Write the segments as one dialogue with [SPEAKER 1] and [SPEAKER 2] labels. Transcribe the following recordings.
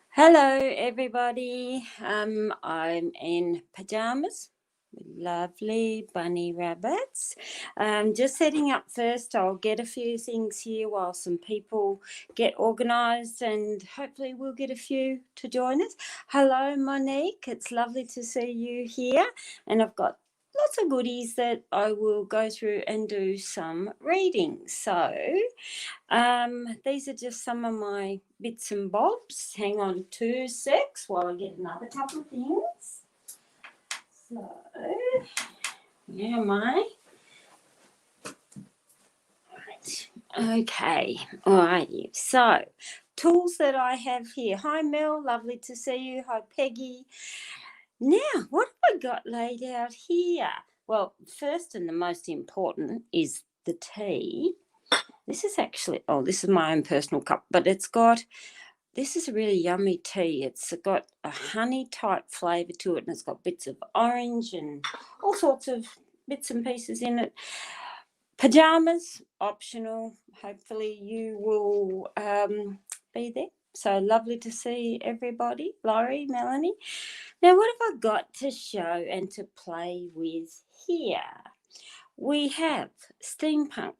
[SPEAKER 1] Hello, everybody. I'm in pajamas with lovely bunny rabbits. Just setting up first. I'll get a few things here while some people get organised, and hopefully we'll get a few to join us. Hello, Monique. It's lovely to see you here, and I've got lots of goodies that I will go through and do some reading. So these are just some of my bits and bobs. Hang on 2 secs while I get another couple of things. So, where am I? Right. Okay. Alrighty. So, tools that I have here. Hi, Mel. Lovely to see you. Hi, Peggy. Now, what have I got laid out here? Well, first and the most important is the tea. This is actually, this is my own personal cup, but this is a really yummy tea. It's got a honey type flavour to it, and it's got bits of orange and all sorts of bits and pieces in it. Pajamas, optional. Hopefully you will be there. So lovely to see everybody. Laurie, Melanie. Now, what have I got to show and to play with here? We have steampunk.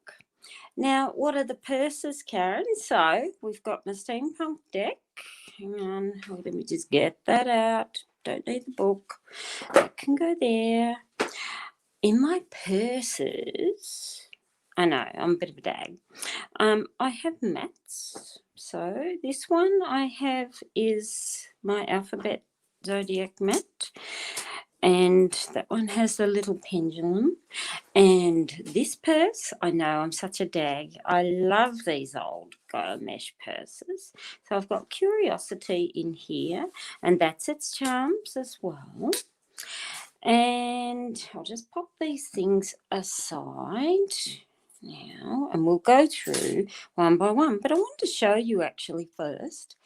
[SPEAKER 1] Now, what are the purses, Karen? So, we've got my steampunk deck. Hang on, let me just get that out. Don't need the book. That can go there. In my purses, I know, I'm a bit of a dag. I have mats. So, this one I have is my alphabet zodiac mat. And that one has the little pendulum. And this purse, I know I'm such a dag. I love these old mesh purses. So I've got Curiosity in here, and that's its charms as well. And I'll just pop these things aside now, and we'll go through one by one. But I want to show you actually first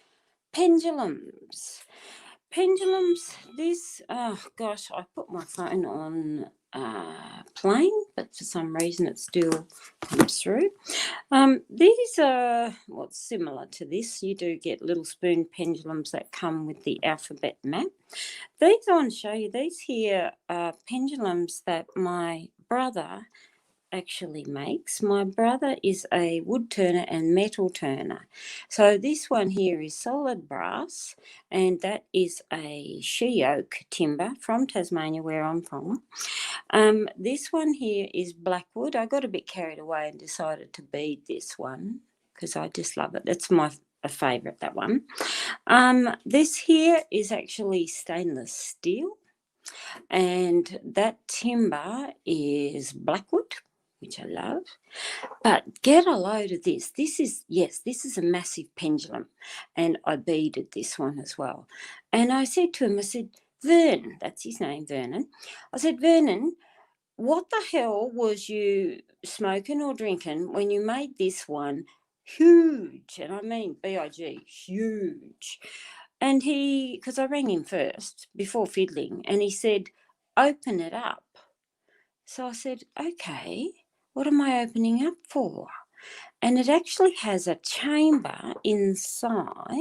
[SPEAKER 1] pendulums. Pendulums, I put my phone on plane, but for some reason it still comes through. These are what's similar to this. You do get little spoon pendulums that come with the alphabet map. These I want to show you. These here are pendulums that my brother actually makes. My brother is a wood turner and metal turner. So this one here is solid brass, and that is a she oak timber from Tasmania, where I'm from. This one here is blackwood. I got a bit carried away and decided to bead this one because I just love it. It's my favourite, that one. This here is actually stainless steel, and that timber is blackwood, which I love. But get a load of this. This is a massive pendulum, and I beaded this one as well. And I said to him, Vern, that's his name, Vernon. I said, Vernon, what the hell was you smoking or drinking when you made this one huge? And I mean B-I-G, huge. And because I rang him first before fiddling, and he said, open it up. So I said, okay, what am I opening up for? And it actually has a chamber inside.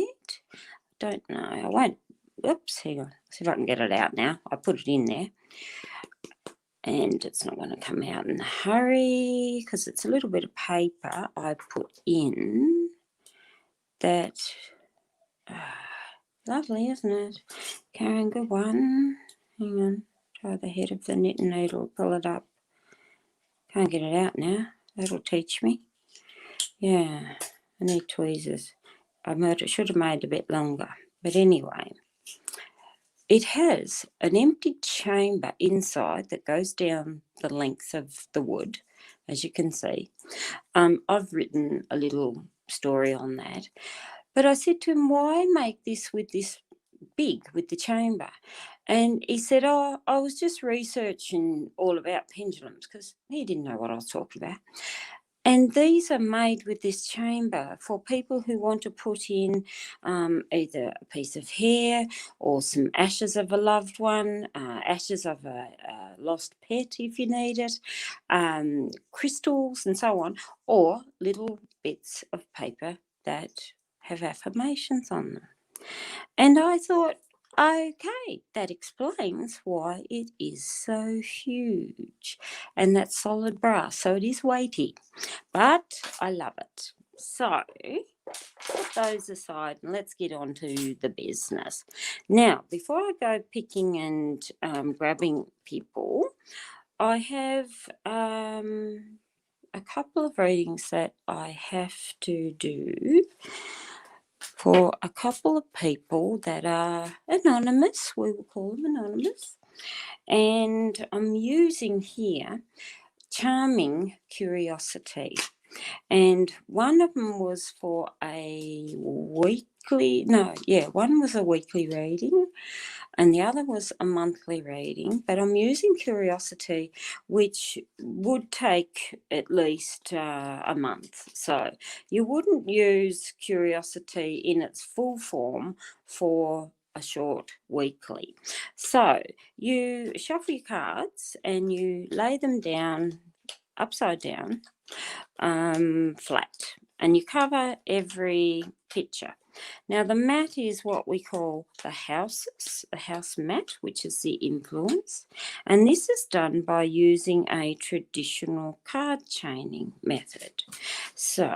[SPEAKER 1] Don't know. I won't. Oops, hang on. See if I can get it out now. I put it in there. And it's not going to come out in a hurry because it's a little bit of paper I put in that. Lovely, isn't it? Karen, good one. Hang on. Try the head of the knitting needle. Pull it up. Can't get it out now. That'll teach me. Yeah, I need tweezers. Should have made it a bit longer. But anyway, it has an empty chamber inside that goes down the length of the wood, as you can see. I've written a little story on that. But I said to him, why make this big with the chamber? And he said, I was just researching all about pendulums, because he didn't know what I was talking about. And these are made with this chamber for people who want to put in either a piece of hair or some ashes of a loved one, ashes of a lost pet if you need it, crystals and so on, or little bits of paper that have affirmations on them. And I thought, okay, that explains why it is so huge. And that's solid brass, so it is weighty, but I love it. So put those aside and let's get on to the business. Now, before I go picking and grabbing people, I have a couple of readings that I have to do for a couple of people that are anonymous. We will call them anonymous. And I'm using here Charming Curiosity. And one of them was for a one was a weekly reading and the other was a monthly reading. But I'm using Curiosity, which would take at least a month. So you wouldn't use Curiosity in its full form for a short weekly. So you shuffle your cards and you lay them down upside down, flat, and you cover every picture. Now the mat is what we call the house mat, which is the influence, and this is done by using a traditional card chaining method. So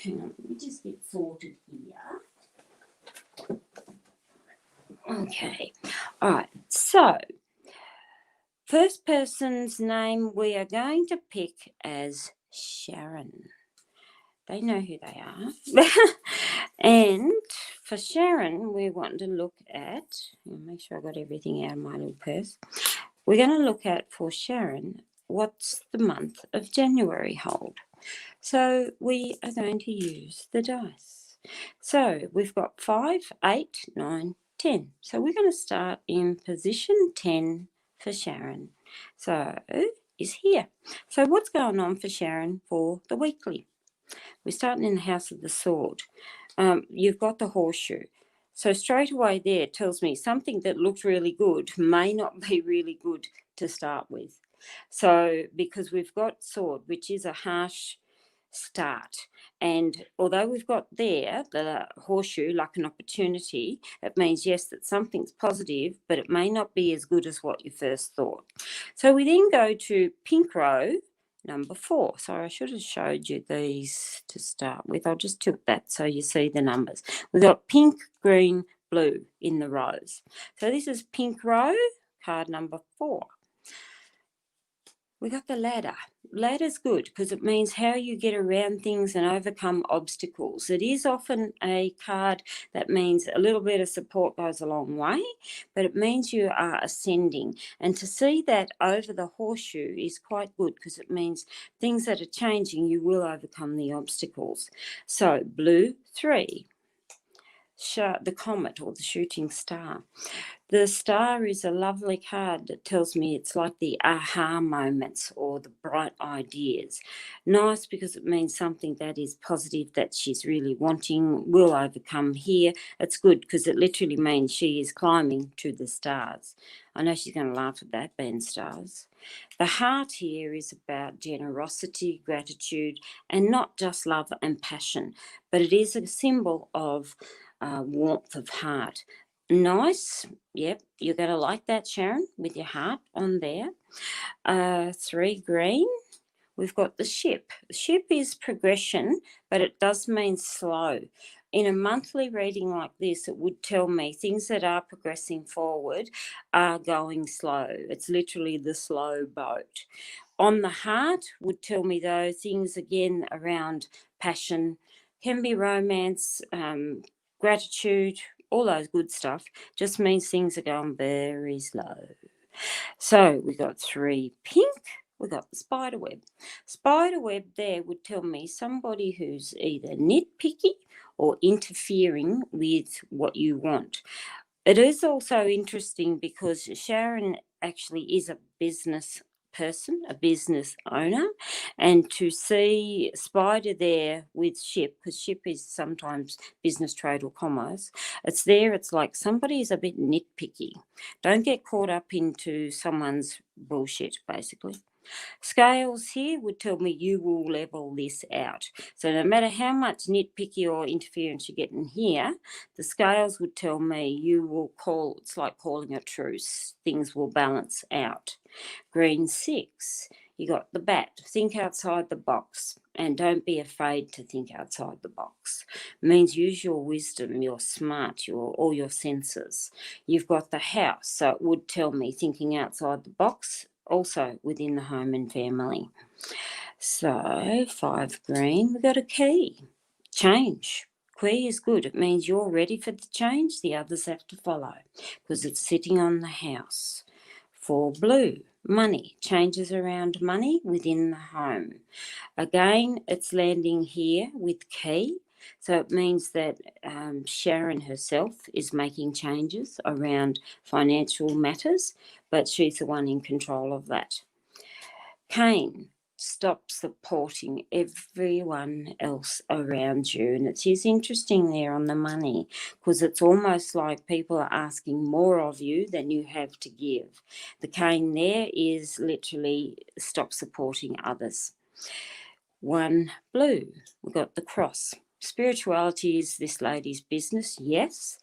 [SPEAKER 1] hang on, let me just get sorted here. Okay, all right, so first person's name we are going to pick as Sharon. They know who they are. And for Sharon, we want to look at, make sure I got everything out of my little purse. We're going to look at, for Sharon, what's the month of January hold. So we are going to use the dice. So we've got 5, 8, 9, 10. So we're going to start in position 10 for Sharon. So is here. So what's going on for Sharon for the weekly? We're starting in the House of the Sword. You've got the horseshoe. So straight away there it tells me something that looked really good may not be really good to start with. So because we've got sword, which is a harsh start. And although we've got there the horseshoe, like an opportunity, it means, yes, that something's positive, but it may not be as good as what you first thought. So we then go to pink row, number 4. So I should have showed you these to start with. I'll just tilt that so you see the numbers. We've got pink, green, blue in the rows. So this is pink row, card number 4. We got the ladder. Ladder's good because it means how you get around things and overcome obstacles. It is often a card that means a little bit of support goes a long way, but it means you are ascending. And to see that over the horseshoe is quite good because it means things that are changing, you will overcome the obstacles. So blue 3. The comet or the shooting star. The star is a lovely card that tells me it's like the aha moments or the bright ideas. Nice because it means something that is positive that she's really wanting will overcome here. It's good because it literally means she is climbing to the stars. I know she's going to laugh at that, being stars. The heart here is about generosity, gratitude, and not just love and passion, but it is a symbol of warmth of heart. Nice. Yep, you're going to like that, Sharon, with your heart on there. 3 green. We've got the ship. The ship is progression, but it does mean slow. In a monthly reading like this, it would tell me things that are progressing forward are going slow. It's literally the slow boat. On the heart would tell me, though, things again around passion, can be romance, gratitude, all those good stuff. Just means things are going very slow. So we got 3 pink. We got the spider web. Spider web there would tell me somebody who's either nitpicky or interfering with what you want. It is also interesting because Sharon actually is a business person, a business owner, and to see spider there with ship, because ship is sometimes business, trade or commerce, it's there, it's like somebody is a bit nitpicky. Don't get caught up into someone's bullshit, basically. Scales here would tell me you will level this out. So no matter how much nitpicky or interference you get in here, the scales would tell me you will call, it's like calling a truce. Things will balance out. Green 6, you got the bat. Think outside the box and don't be afraid to think outside the box. It means use your wisdom, your smart, all your senses. You've got the house, so it would tell me thinking outside the box, also within the home and family. So 5 green, we've got a key. Change. Key is good. It means you're ready for the change. The others have to follow because it's sitting on the house. 4 blue, money. Changes around money within the home. Again, it's landing here with key. So it means that Sharon herself is making changes around financial matters, but she's the one in control of that. Cain, stop supporting everyone else around you. And it's interesting there on the money because it's almost like people are asking more of you than you have to give. The Cain there is literally stop supporting others. 1 blue, we've got the cross. Spirituality is this lady's business, yes.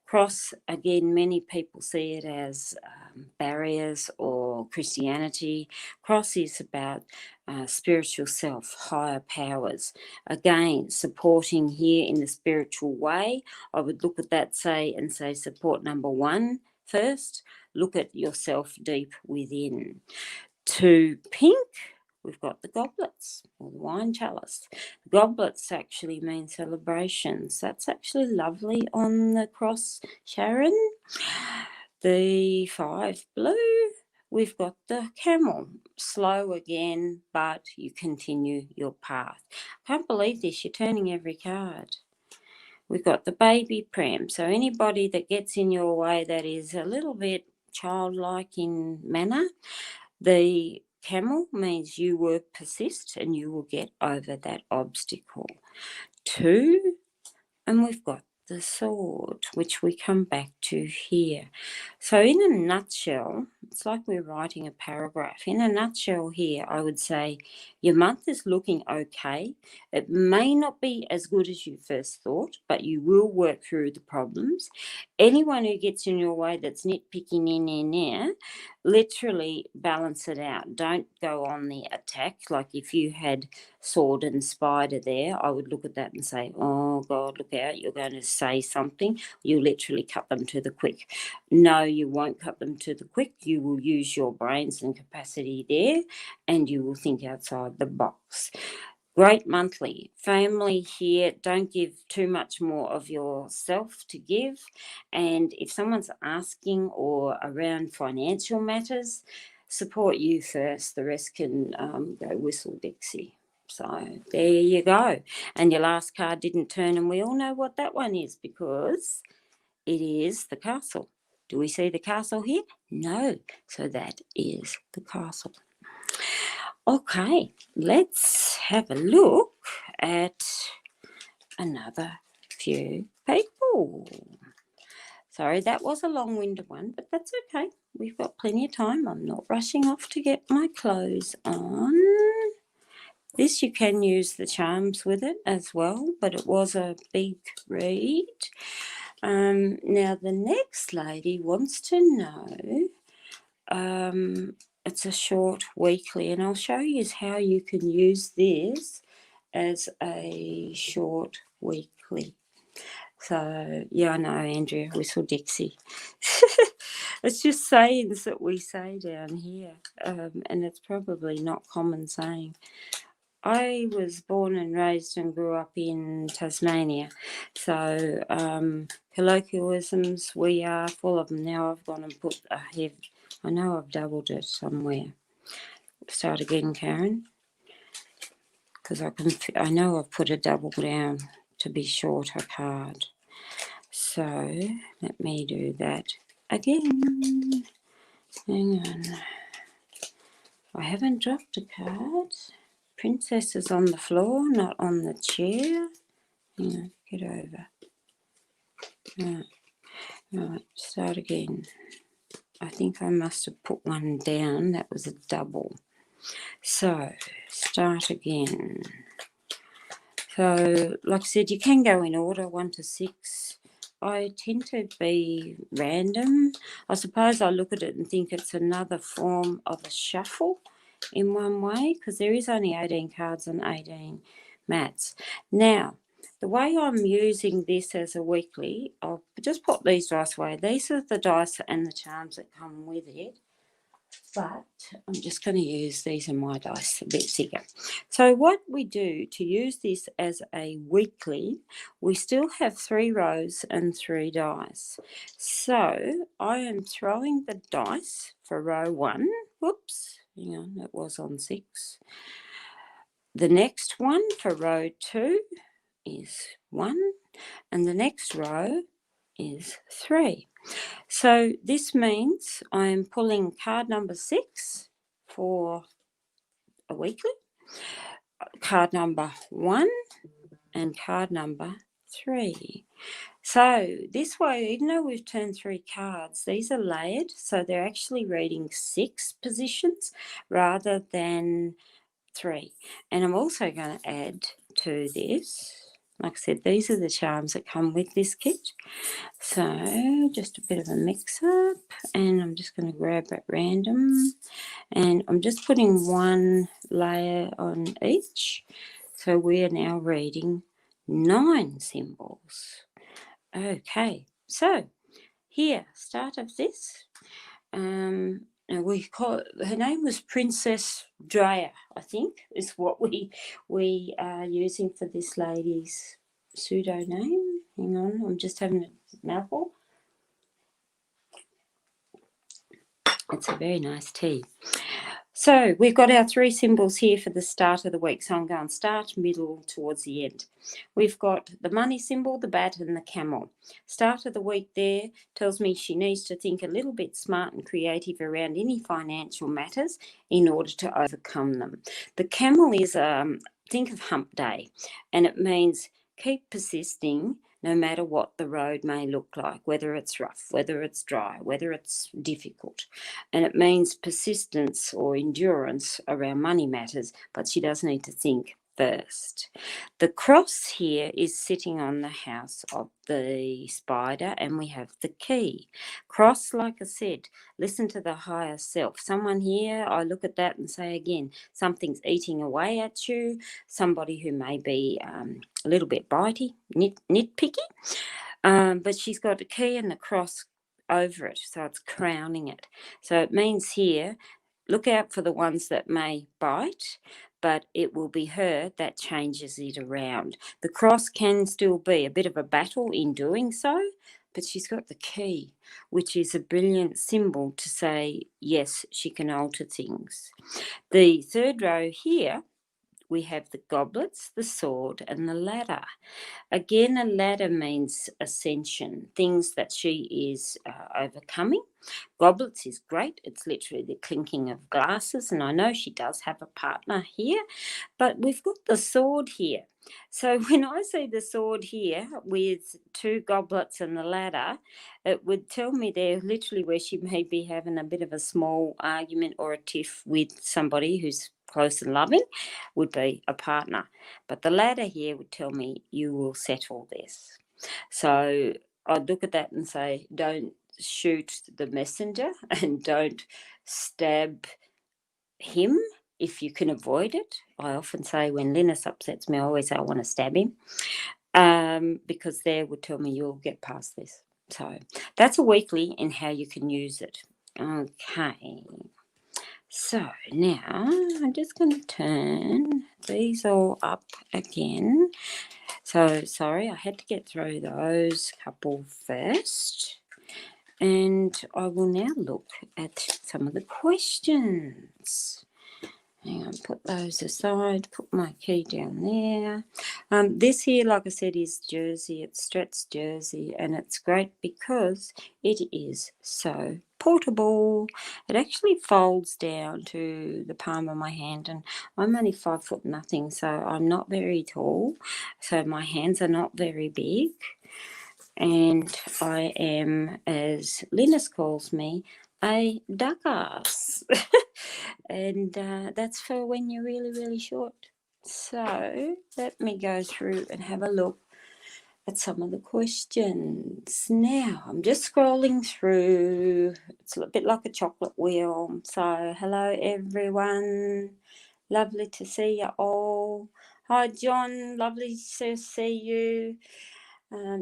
[SPEAKER 1] Cross, again, many people see it as barriers or Christianity. Cross is about spiritual self, higher powers. Again, supporting here in the spiritual way. I would look at that say support number 1 first. Look at yourself deep within. 2 pink, we've got the goblets or the wine chalice. The goblets actually mean celebrations. That's actually lovely on the cross, Sharon. The 5 blue, we've got the camel. Slow again, but you continue your path. I can't believe this, you're turning every card. We've got the baby pram. So anybody that gets in your way that is a little bit childlike in manner, the camel means you will persist and you will get over that obstacle. 2, and we've got the sword, which we come back to here. So in a nutshell, it's like we're writing a paragraph. In a nutshell here, I would say your month is looking okay. It may not be as good as you first thought, but you will work through the problems. Anyone who gets in your way that's nitpicking in, literally balance it out. Don't go on the attack. Like if you had sword and spider there, I would look at that and say, oh God, look out, you're going to say something. You literally cut them to the quick. No, you won't cut them to the quick. You will use your brains and capacity there and you will think outside the box. Great monthly. Family here, don't give too much more of yourself to give. And if someone's asking or around financial matters, support you first. The rest can go whistle Dixie. So there you go. And your last card didn't turn, and we all know what that one is because it is the castle. Do we see the castle here? No. So that is the castle. Okay, let's have a look at another few people. Sorry, that was a long-winded one, but that's okay. We've got plenty of time. I'm not rushing off to get my clothes on. This, you can use the charms with it as well, but it was a big read. Now, the next lady wants to know... it's a short weekly, and I'll show you how you can use this as a short weekly. So, yeah, I know, Andrea, whistle Dixie. It's just sayings that we say down here, and it's probably not common saying. I was born and raised and grew up in Tasmania, so colloquialisms, we are full of them. Now I've gone and put a head. I know I've doubled it somewhere. Start again, Karen, because I know I've put a double down to be short a card. So let me do that again. Hang on. I haven't dropped a card. Princess is on the floor, not on the chair. Hang on, get over. Right, start again. I think I must have put one down. That was a double. So start again. So like I said, you can go in order 1 to 6. I tend to be random. I suppose I look at it and think it's another form of a shuffle in one way, because there is only 18 cards and 18 mats. Now, the way I'm using this as a weekly, I'll just put these dice away. These are the dice and the charms that come with it. But I'm just going to use these in my dice a bit thicker. So what we do to use this as a weekly, we still have 3 rows and 3 dice. So I am throwing the dice for row 1. Whoops, hang on, that was on 6. The next one for row 2 is 1, and the next row is 3. So this means I am pulling card number 6 for a weekly, card number 1 and card number 3. So this way, even though we've turned 3 cards, these are layered, so they're actually reading 6 positions rather than 3. And I'm also going to add to this, like I said, these are the charms that come with this kit. So just a bit of a mix up, and I'm just going to grab at random, and I'm just putting 1 layer on each. So we are now reading 9 symbols. Okay, so here, start of this. We call it, her name was Princess Drea, I think, is what we are using for this lady's pseudo name. Hang on, I'm just having a mouthful. It's a very nice tea. So we've got our 3 symbols here for the start of the week. So I'm going start, middle, towards the end. We've got the money symbol, the bat, and the camel. Start of the week there tells me she needs to think a little bit smart and creative around any financial matters in order to overcome them. The camel is, think of hump day, and it means keep persisting no matter what the road may look like, whether it's rough, whether it's dry, whether it's difficult. And it means persistence or endurance around money matters, but she does need to think first. The cross here is sitting on the house of the spider, and we have the key. Cross, like I said, listen to the higher self. Someone here, I look at that and say again, something's eating away at you, somebody who may be a little bit bitey, nitpicky, but she's got a key and the cross over it, so it's crowning it. So it means here, look out for the ones that may bite, but it will be her that changes it around. The cross can still be a bit of a battle in doing so, but she's got the key, which is a brilliant symbol to say, yes, she can alter things. The third row here, we have the goblets, the sword, and the ladder. Again, a ladder means ascension, things that she is overcoming. Goblets is great. It's literally the clinking of glasses, and I know she does have a partner here, but we've got the sword here. So when I see the sword here with 2 goblets and the ladder, it would tell me there literally where she may be having a bit of a small argument or a tiff with somebody who's close and loving, would be a partner. But the ladder here would tell me you will settle this. So I'd look at that and say, don't shoot the messenger and don't stab him if you can avoid it. I often say when Linus upsets me, I always say I want to stab him, because there would tell me you'll get past this. So that's a weekly in how you can use it. Okay. So now I'm just going to turn these all up again. So sorry, I had to get through those couple first. And I will now look at some of the questions. Hang on, put those aside, put my key down there. This here, like I said, is jersey. It's Stret's jersey, and it's great because it is so portable. It actually folds down to the palm of my hand, and I'm only 5 foot nothing, so I'm not very tall, so my hands are not very big. And I am, as Linus calls me, a duck ass. And that's for when you're really, really short. So let me go through and have a look at some of the questions. Now, I'm just scrolling through. It's a bit like a chocolate wheel. So, hello, everyone. Lovely to see you all. Hi, John. Lovely to see you.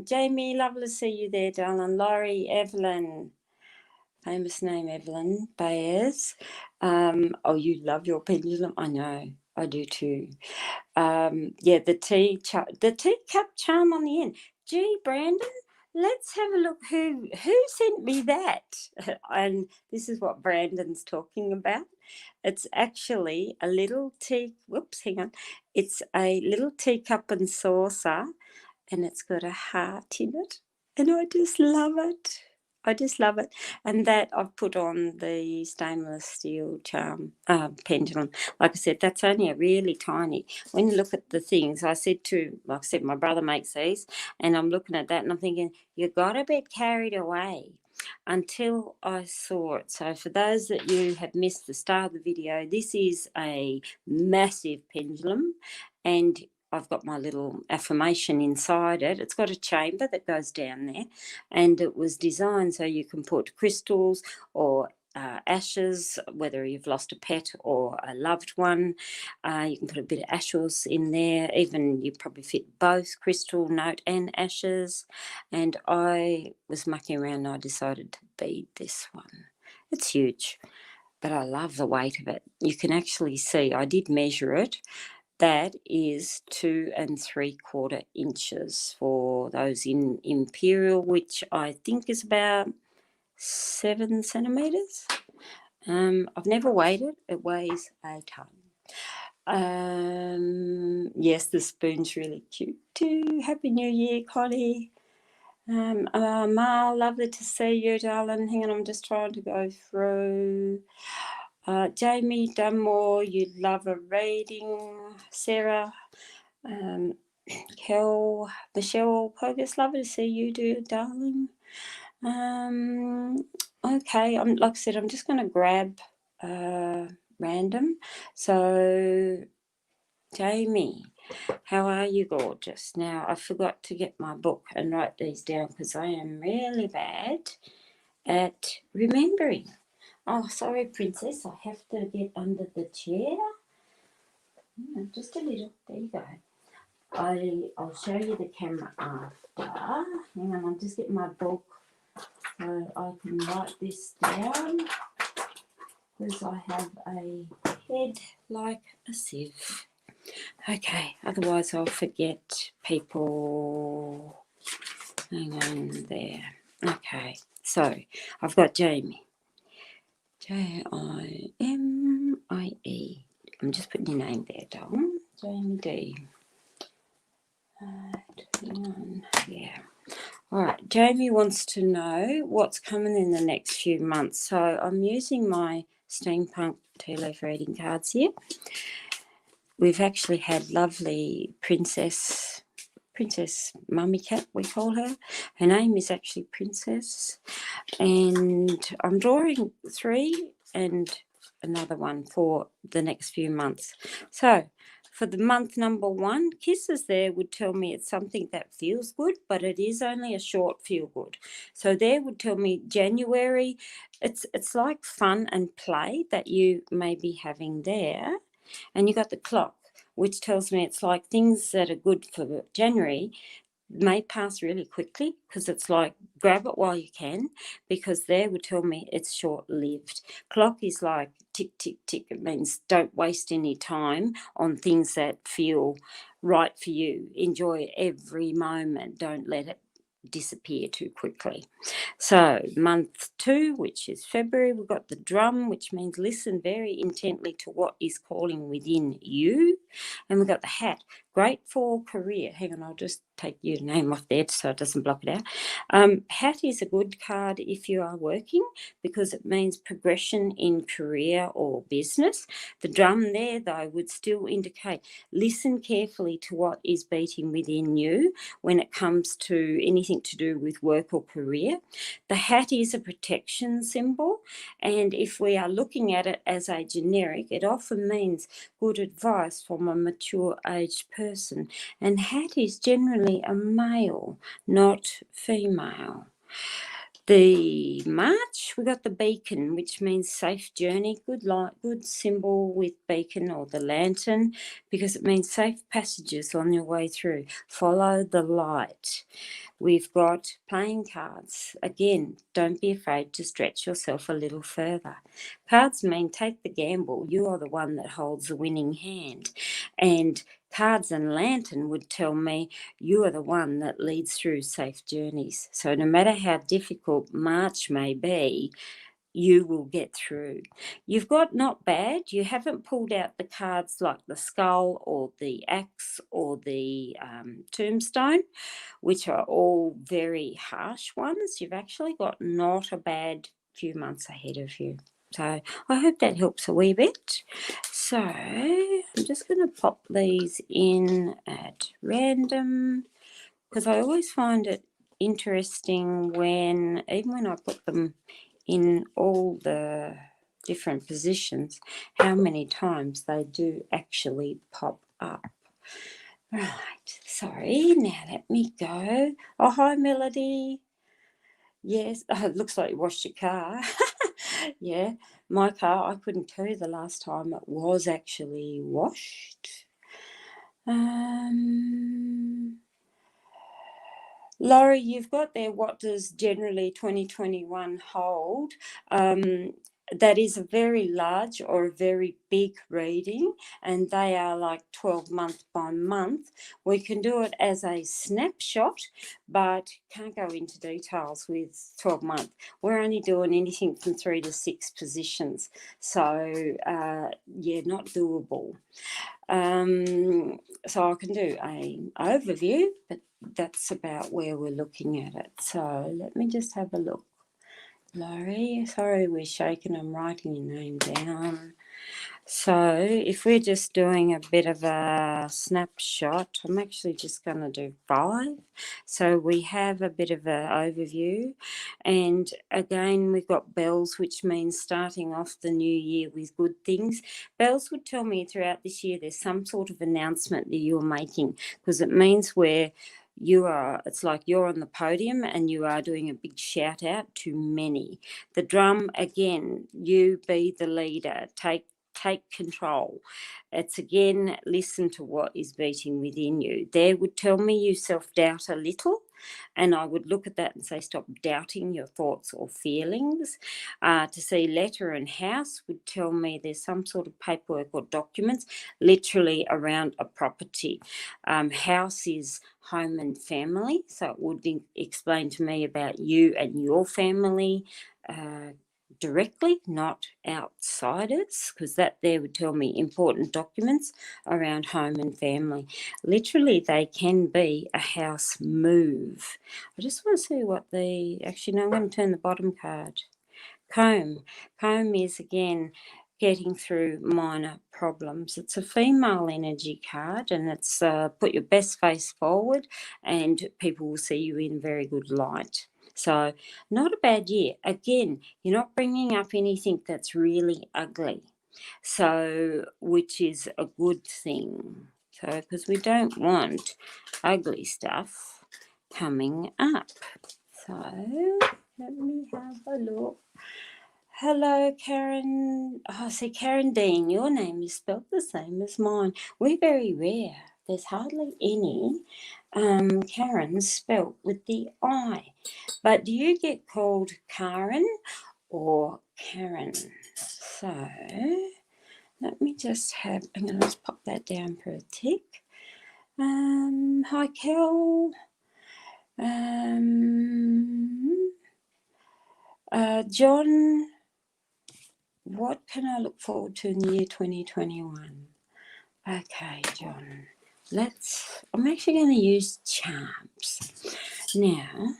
[SPEAKER 1] Jamie, lovely to see you there, darling. Laurie, Evelyn. Famous name, Evelyn Bayers. Oh, you love your pendulum. I know. I do too. Yeah, the teacup charm on the end. Gee, Brandon, let's have a look who sent me that. And this is what Brandon's talking about. It's actually a little hang on. It's a little teacup and saucer, and it's got a heart in it. And I just love it. I just love it. And that I've put on the stainless steel charm pendulum. Like I said, that's only a really tiny. When you look at the things, like I said, my brother makes these, and I'm looking at that and I'm thinking, you got a bit carried away until I saw it. So for those that you have missed the start of the video, this is a massive pendulum, and I've got my little affirmation inside it. It's got a chamber that goes down there, and it was designed so you can put crystals or ashes, whether you've lost a pet or a loved one. You can put a bit of ashes in there. Even you probably fit both crystal, note, and ashes. And I was mucking around and I decided to bead this one. It's huge, but I love the weight of it. You can actually see, I did measure it. That is 2 3/4 inches for those in imperial, which I think is about 7 centimeters. I've never weighed it. It weighs a ton. Yes, the spoon's really cute too. Happy New Year, Connie. Mal, lovely to see you, darling. Hang on, I'm just trying to go through. Jamie Dunmore, you'd love a reading. Sarah, Kel, Michelle Pogus, lovely to see you, darling. Okay, like I said, I'm just going to grab random. So, Jamie, how are you, gorgeous? Now, I forgot to get my book and write these down because I am really bad at remembering. Oh, sorry, Princess. I have to get under the chair. Just a little. There you go. I'll show you the camera after. Hang on, I'm just getting my book so I can write this down because I have a head like a sieve. Okay, otherwise I'll forget people. Hang on there. Okay, so I've got Jamie. Jimie. I'm just putting your name there, darling. Jamie D. 21. Yeah. All right. Jamie wants to know what's coming in the next few months. So I'm using my steampunk tea leaf reading cards here. We've actually had lovely Princess Mummy Cat, we call her. Her name is actually Princess. And I'm drawing 3 and another one for the next few months. So for the month number 1, kisses there would tell me it's something that feels good, but it is only a short feel good. So there would tell me January, it's like fun and play that you may be having there. And you got the clock, which tells me it's like things that are good for January may pass really quickly because it's like grab it while you can, because there would tell me it's short-lived. Clock is like tick, tick, tick. It means don't waste any time on things that feel right for you. Enjoy every moment. Don't let it disappear too quickly. So month 2, which is February, we've got the drum, which means listen very intently to what is calling within you. And we've got the hat. Great for career. Hang on, I'll just take your name off there so it doesn't block it out. Hat is a good card if you are working because it means progression in career or business. The drum there, though, would still indicate listen carefully to what is beating within you when it comes to anything to do with work or career. The hat is a protection symbol, and if we are looking at it as a generic, it often means good advice from a mature aged person, and hat is generally a male, not female. The march, we got the beacon, which means safe journey. Good light, good symbol with beacon or the lantern, because it means safe passages on your way through. Follow the light. We've got playing cards. Again, don't be afraid to stretch yourself a little further. Cards mean take the gamble. You are the one that holds the winning hand. And cards and lantern would tell me you are the one that leads through safe journeys. So no matter how difficult March may be, you will get through. You've got not bad. You haven't pulled out the cards like the skull or the axe or the tombstone, which are all very harsh ones. You've actually got not a bad few months ahead of you. So I hope that helps a wee bit. So I'm just going to pop these in at random because I always find it interesting when, even when I put them in all the different positions, how many times they do actually pop up. Right, sorry, now let me go. Oh, hi, Melody. Yes, it looks like you washed your car. Yeah, my car, I couldn't tell you the last time it was actually washed. Laurie, you've got there, what does generally 2021 hold? That is a very large or a very big reading, and they are like 12 month by month. We can do it as a snapshot, but can't go into details with 12 month. We're only doing anything from 3 to 6 positions. So, yeah, not doable. So I can do an overview, but that's about where we're looking at it. So let me just have a look. Laurie, sorry we're shaking, I'm writing your name down. So if we're just doing a bit of a snapshot, I'm actually just going to do 5. So we have a bit of an overview. And again, we've got bells, which means starting off the new year with good things. Bells would tell me throughout this year there's some sort of announcement that you're making, because it means it's like you're on the podium and you are doing a big shout out to many. The drum, again, you be the leader, take control. It's again, listen to what is beating within you. There would tell me you self-doubt a little, and I would look at that and say stop doubting your thoughts or feelings. To see letter and house would tell me there's some sort of paperwork or documents literally around a property. House is home and family, so it would explain to me about you and your family directly, not outsiders, because that there would tell me important documents around home and family. Literally, they can be a house move. I just want to see what actually, no, I'm going to turn the bottom card. Comb. Comb is, again, getting through minor problems. It's a female energy card, and it's put your best face forward and people will see you in very good light. So not a bad year. Again, you're not bringing up anything that's really ugly, so which is a good thing. So because we don't want ugly stuff coming up. So let me have a look. Hello, Karen. Oh, see, Karen Dean, your name is spelled the same as mine. We're very rare. There's hardly any Karens spelt with the I. But do you get called Karen or Karen? So let me just I'm going to just pop that down for a tick. Hi, Kel. John, what can I look forward to in the year 2021? Okay, John. I'm actually going to use charms. Now,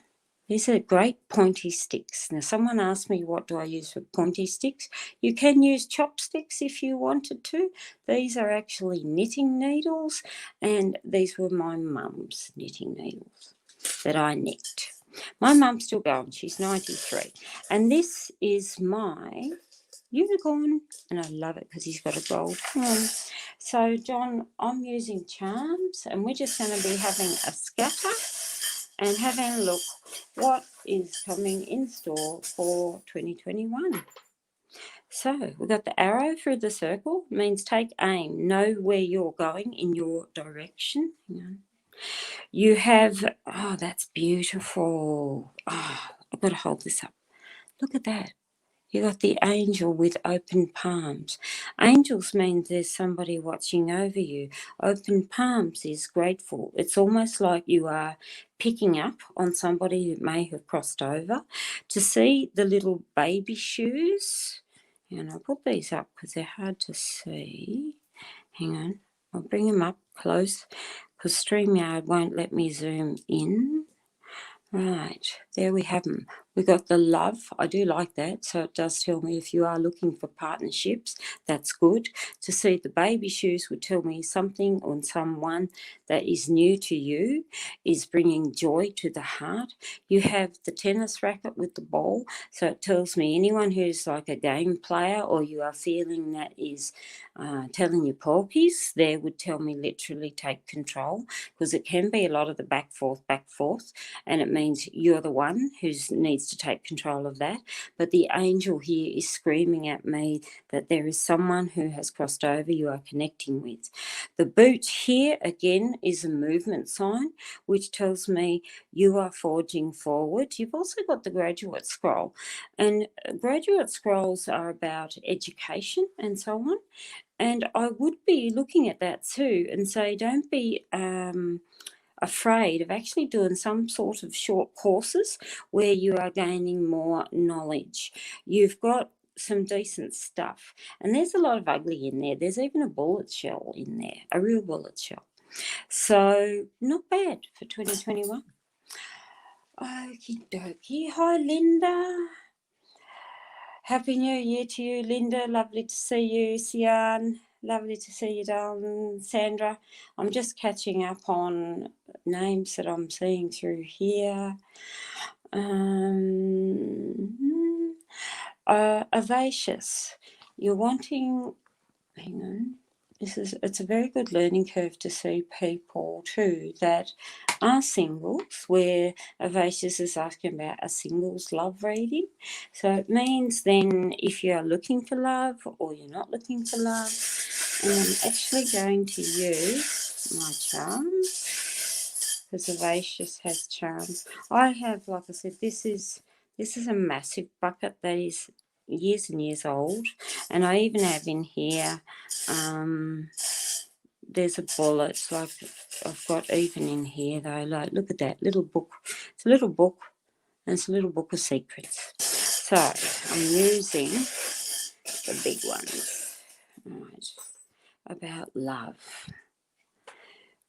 [SPEAKER 1] these are great pointy sticks. Now, someone asked me, what do I use for pointy sticks? You can use chopsticks if you wanted to. These are actually knitting needles, and these were my mum's knitting needles that I knit. My mum's still going. She's 93. And this is my unicorn, and I love it because he's got a gold horn. So, John, I'm using charms, and we're just going to be having a scatter and having a look what is coming in store for 2021. So we've got the arrow through the circle, means take aim, know where you're going in your direction. You have, oh, that's beautiful. Oh, I've got to hold this up. Look at that. You got the angel with open palms. Angels mean there's somebody watching over you. Open palms is grateful. It's almost like you are picking up on somebody who may have crossed over. To see the little baby shoes, and I'll put these up because they're hard to see. Hang on, I'll bring them up close because StreamYard won't let me zoom in. Right, there we have them. We got the love. I do like that. So it does tell me if you are looking for partnerships, that's good. To see the baby shoes would tell me something on someone that is new to you, is bringing joy to the heart. You have the tennis racket with the ball. So it tells me anyone who's like a game player or you are feeling that is telling you porkies, there would tell me literally take control, because it can be a lot of the back forth, and it means you're the one who needs to take control of that. But the angel here is screaming at me that there is someone who has crossed over you are connecting with. The boot here again is a movement sign, which tells me you are forging forward. You've also got the graduate scroll, and graduate scrolls are about education and so on. And I would be looking at that too and say, don't be afraid of actually doing some sort of short courses where you are gaining more knowledge. You've got some decent stuff, and there's a lot of ugly in there. There's even a bullet shell in there, a real bullet shell. So not bad for 2021. Okie dokie. Hi, Linda. Happy New Year to you, Linda. Lovely to see you, Sian. Lovely to see you, darling. Sandra. I'm just catching up on names that I'm seeing through here. Vivacious. You're wanting, hang on. It's a very good learning curve to see people too that are singles, where Vivacious is asking about a singles love reading. So it means then if you are looking for love or you're not looking for love, and I'm actually going to use my charms because Vivacious has charms. I have, like I said, this is a massive bucket that is years and years old, and I even have in here there's a bullet, like I've got even in here though, like look at that little book. It's a little book, and it's a little book of secrets. So I'm using the big ones, right, about love.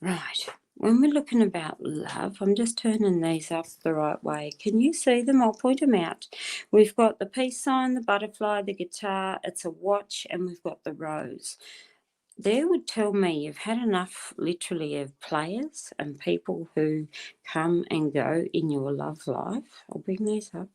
[SPEAKER 1] Right, when we're looking about love, I'm just turning these up the right way. Can you see them? I'll point them out. We've got the peace sign, the butterfly, the guitar, it's a watch, and we've got the rose. There would tell me you've had enough, literally, of players and people who come and go in your love life. I'll bring these up.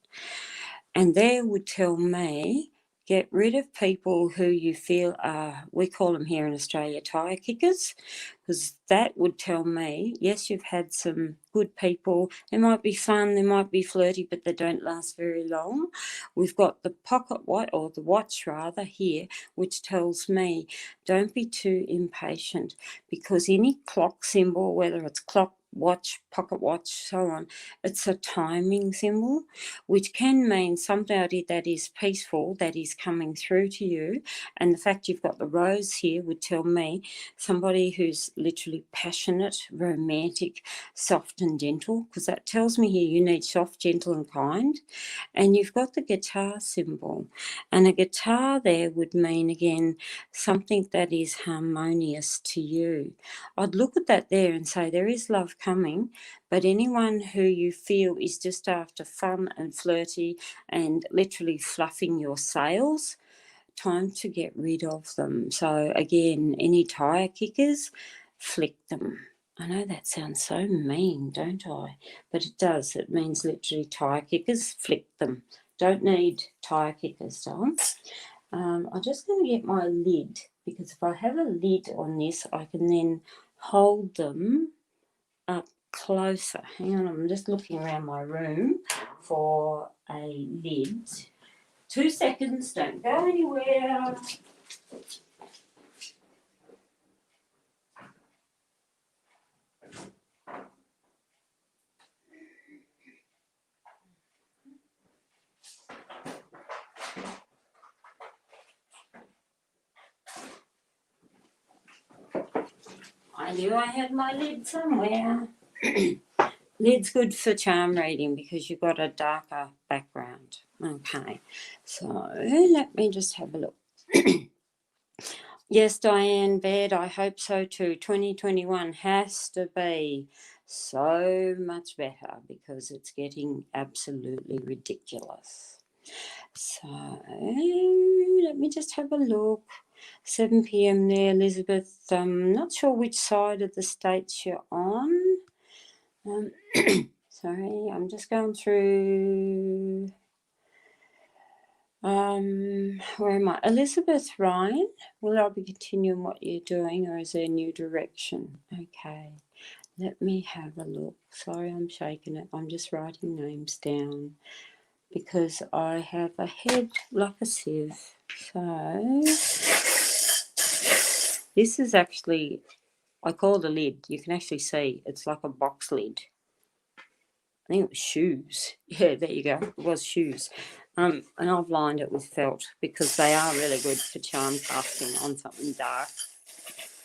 [SPEAKER 1] And there would tell me get rid of people who you feel are, we call them here in Australia, tire kickers, because that would tell me, yes, you've had some good people. They might be fun, they might be flirty, but they don't last very long. We've got the pocket watch, or the watch rather, here, which tells me don't be too impatient, because any clock symbol, whether it's clock, watch, pocket watch, so on. It's a timing symbol, which can mean somebody that is peaceful, that is coming through to you. And the fact you've got the rose here would tell me somebody who's literally passionate, romantic, soft and gentle, because that tells me here you need soft, gentle and kind. And you've got the guitar symbol. And a guitar there would mean, again, something that is harmonious to you. I'd look at that there and say there is love coming, but anyone who you feel is just after fun and flirty and literally fluffing your sails, time to get rid of them. So again, any tire kickers, flick them. I know that sounds so mean, don't I? But it does. It means literally tire kickers, flick them. Don't need tire kickers, darling. I'm just going to get my lid, because if I have a lid on this, I can then hold them up closer. Hang on, I'm just looking around my room for a lid. 2 seconds, don't go anywhere. I knew I had my lid somewhere. Lid's good for charm reading because you've got a darker background. Okay, so let me just have a look. Yes, Diane Baird, I hope so too. 2021 has to be so much better because it's getting absolutely ridiculous. So let me just have a look. 7 p.m. there, Elizabeth. Not sure which side of the states you're on. Sorry, I'm just going through. Where am I? Elizabeth Ryan, will I be continuing what you're doing, or is there a new direction? Okay, let me have a look. Sorry, I'm shaking it. I'm just writing names down because I have a head like a sieve. So this is actually, I call it a lid. You can actually see it's like a box lid. I think it was shoes. Yeah, there you go. It was shoes. And I've lined it with felt because they are really good for charm casting on something dark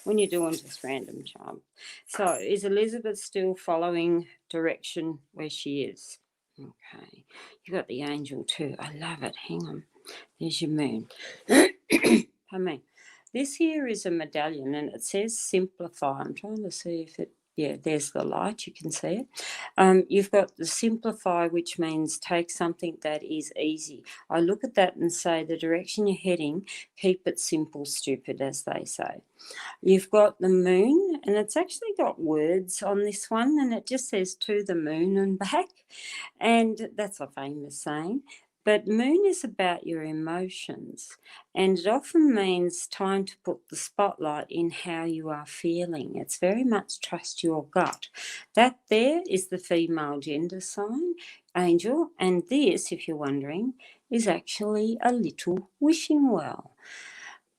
[SPEAKER 1] when you're doing just random charm. So is Elizabeth still following direction where she is? Okay. You got the angel too. I love it. Hang on. There's your moon. Pardon me. This here is a medallion and it says simplify. I'm trying to see if it, yeah, there's the light, you can see it. You've got the simplify, which means take something that is easy. I look at that and say the direction you're heading, keep it simple, stupid, as they say. You've got the moon, and it's actually got words on this one, and it just says to the moon and back, and that's a famous saying. But moon is about your emotions, and it often means time to put the spotlight in how you are feeling. It's very much trust your gut. That there is the female gender sign, angel, and this, if you're wondering, is actually a little wishing well.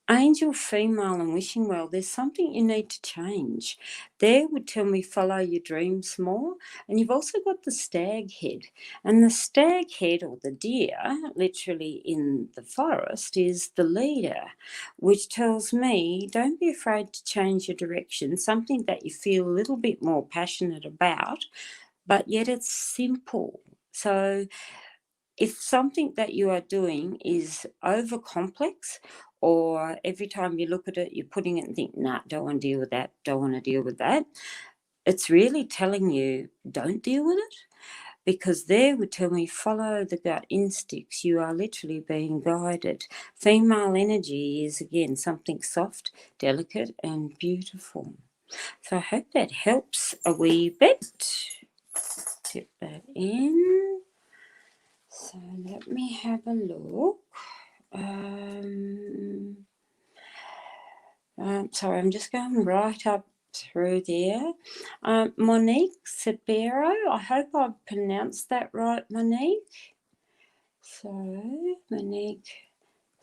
[SPEAKER 1] Angel, female, and wishing well, there's something you need to change. There would tell me follow your dreams more. And you've also got the stag head. And the stag head, or the deer, literally in the forest, is the leader, which tells me don't be afraid to change your direction, something that you feel a little bit more passionate about, but yet it's simple. So if something that you are doing is over complex, or every time you look at it, you're putting it and think, nah, don't want to deal with that, don't want to deal with that, it's really telling you don't deal with it, because there would tell me follow the gut instincts. You are literally being guided. Female energy is, again, something soft, delicate, and beautiful. So I hope that helps a wee bit. Tip that in. So let me have a look. Sorry, I'm just going right up through there. Monique Sabero, I hope I've pronounced that right, Monique. So, Monique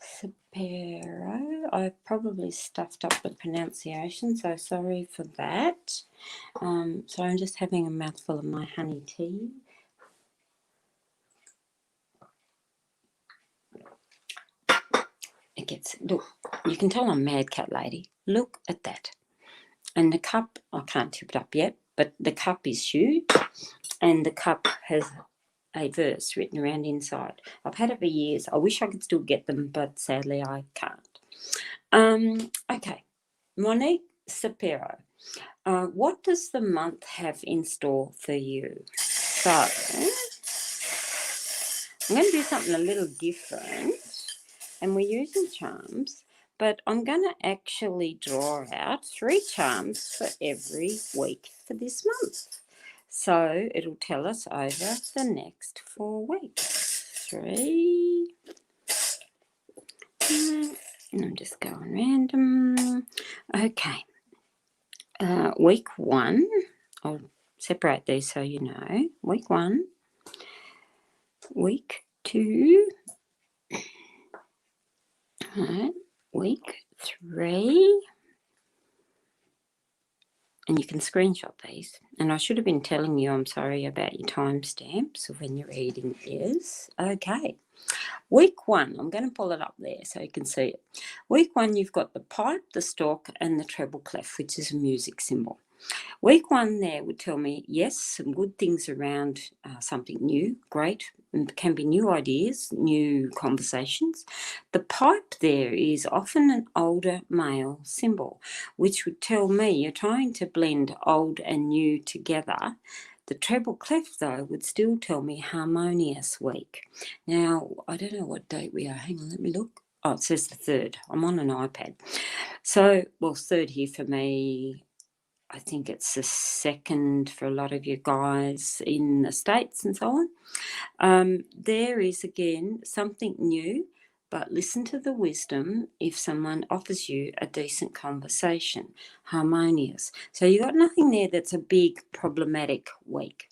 [SPEAKER 1] Sapero. I probably stuffed up the pronunciation, so sorry for that. So I'm just having a mouthful of my honey tea. It gets, look, you can tell I'm mad, cat lady. Look at that. And the cup, I can't tip it up yet, but the cup is huge, and the cup has a verse written around inside. I've had it for years. I wish I could still get them, but sadly I can't. Okay, Monique Sapero. What does the month have in store for you? So, I'm going to do something a little different, and we're using charms, but I'm going to actually draw out 3 charms for every week for this month. So it'll tell us over the next 4 weeks. 3. And I'm just going random. Okay. Week 1. I'll separate these so you know. Week 1. Week 2. Right. Week 3. And you can screenshot these. And I should have been telling you, I'm sorry about your timestamps of when your reading is. Okay. Week 1, I'm going to pull it up there so you can see it. Week 1, you've got the pipe, the stalk, and the treble clef, which is a music symbol. Week 1 there would tell me, yes, some good things around something new, great, and can be new ideas, new conversations. The pipe there is often an older male symbol, which would tell me you're trying to blend old and new together. The treble clef, though, would still tell me harmonious week. Now, I don't know what date we are. Hang on, let me look. Oh, it says the 3rd. I'm on an iPad. So, well, 3rd here for me. I think it's the 2nd for a lot of you guys in the States and so on. There is, again, something new, but listen to the wisdom if someone offers you a decent conversation, harmonious. So you've got nothing there that's a big problematic week.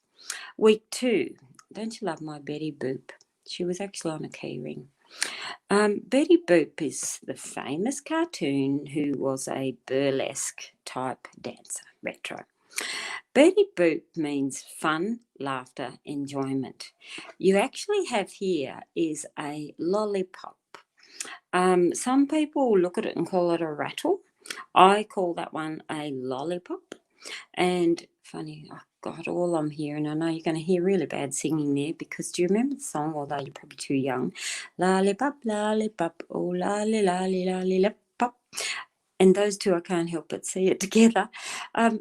[SPEAKER 1] Week 2, don't you love my Betty Boop? She was actually on a key ring. Betty Boop is the famous cartoon who was a burlesque type dancer, retro. Betty Boop means fun, laughter, enjoyment. You actually have here is a lollipop. Some people look at it and call it a rattle. I call that one a lollipop. And funny, oh God, all I'm hearing, I know you're going to hear really bad singing there because do you remember the song, although you're probably too young? Lollipop, lollipop, oh lolly, lolly, lollipop. And those two, I can't help but see it together.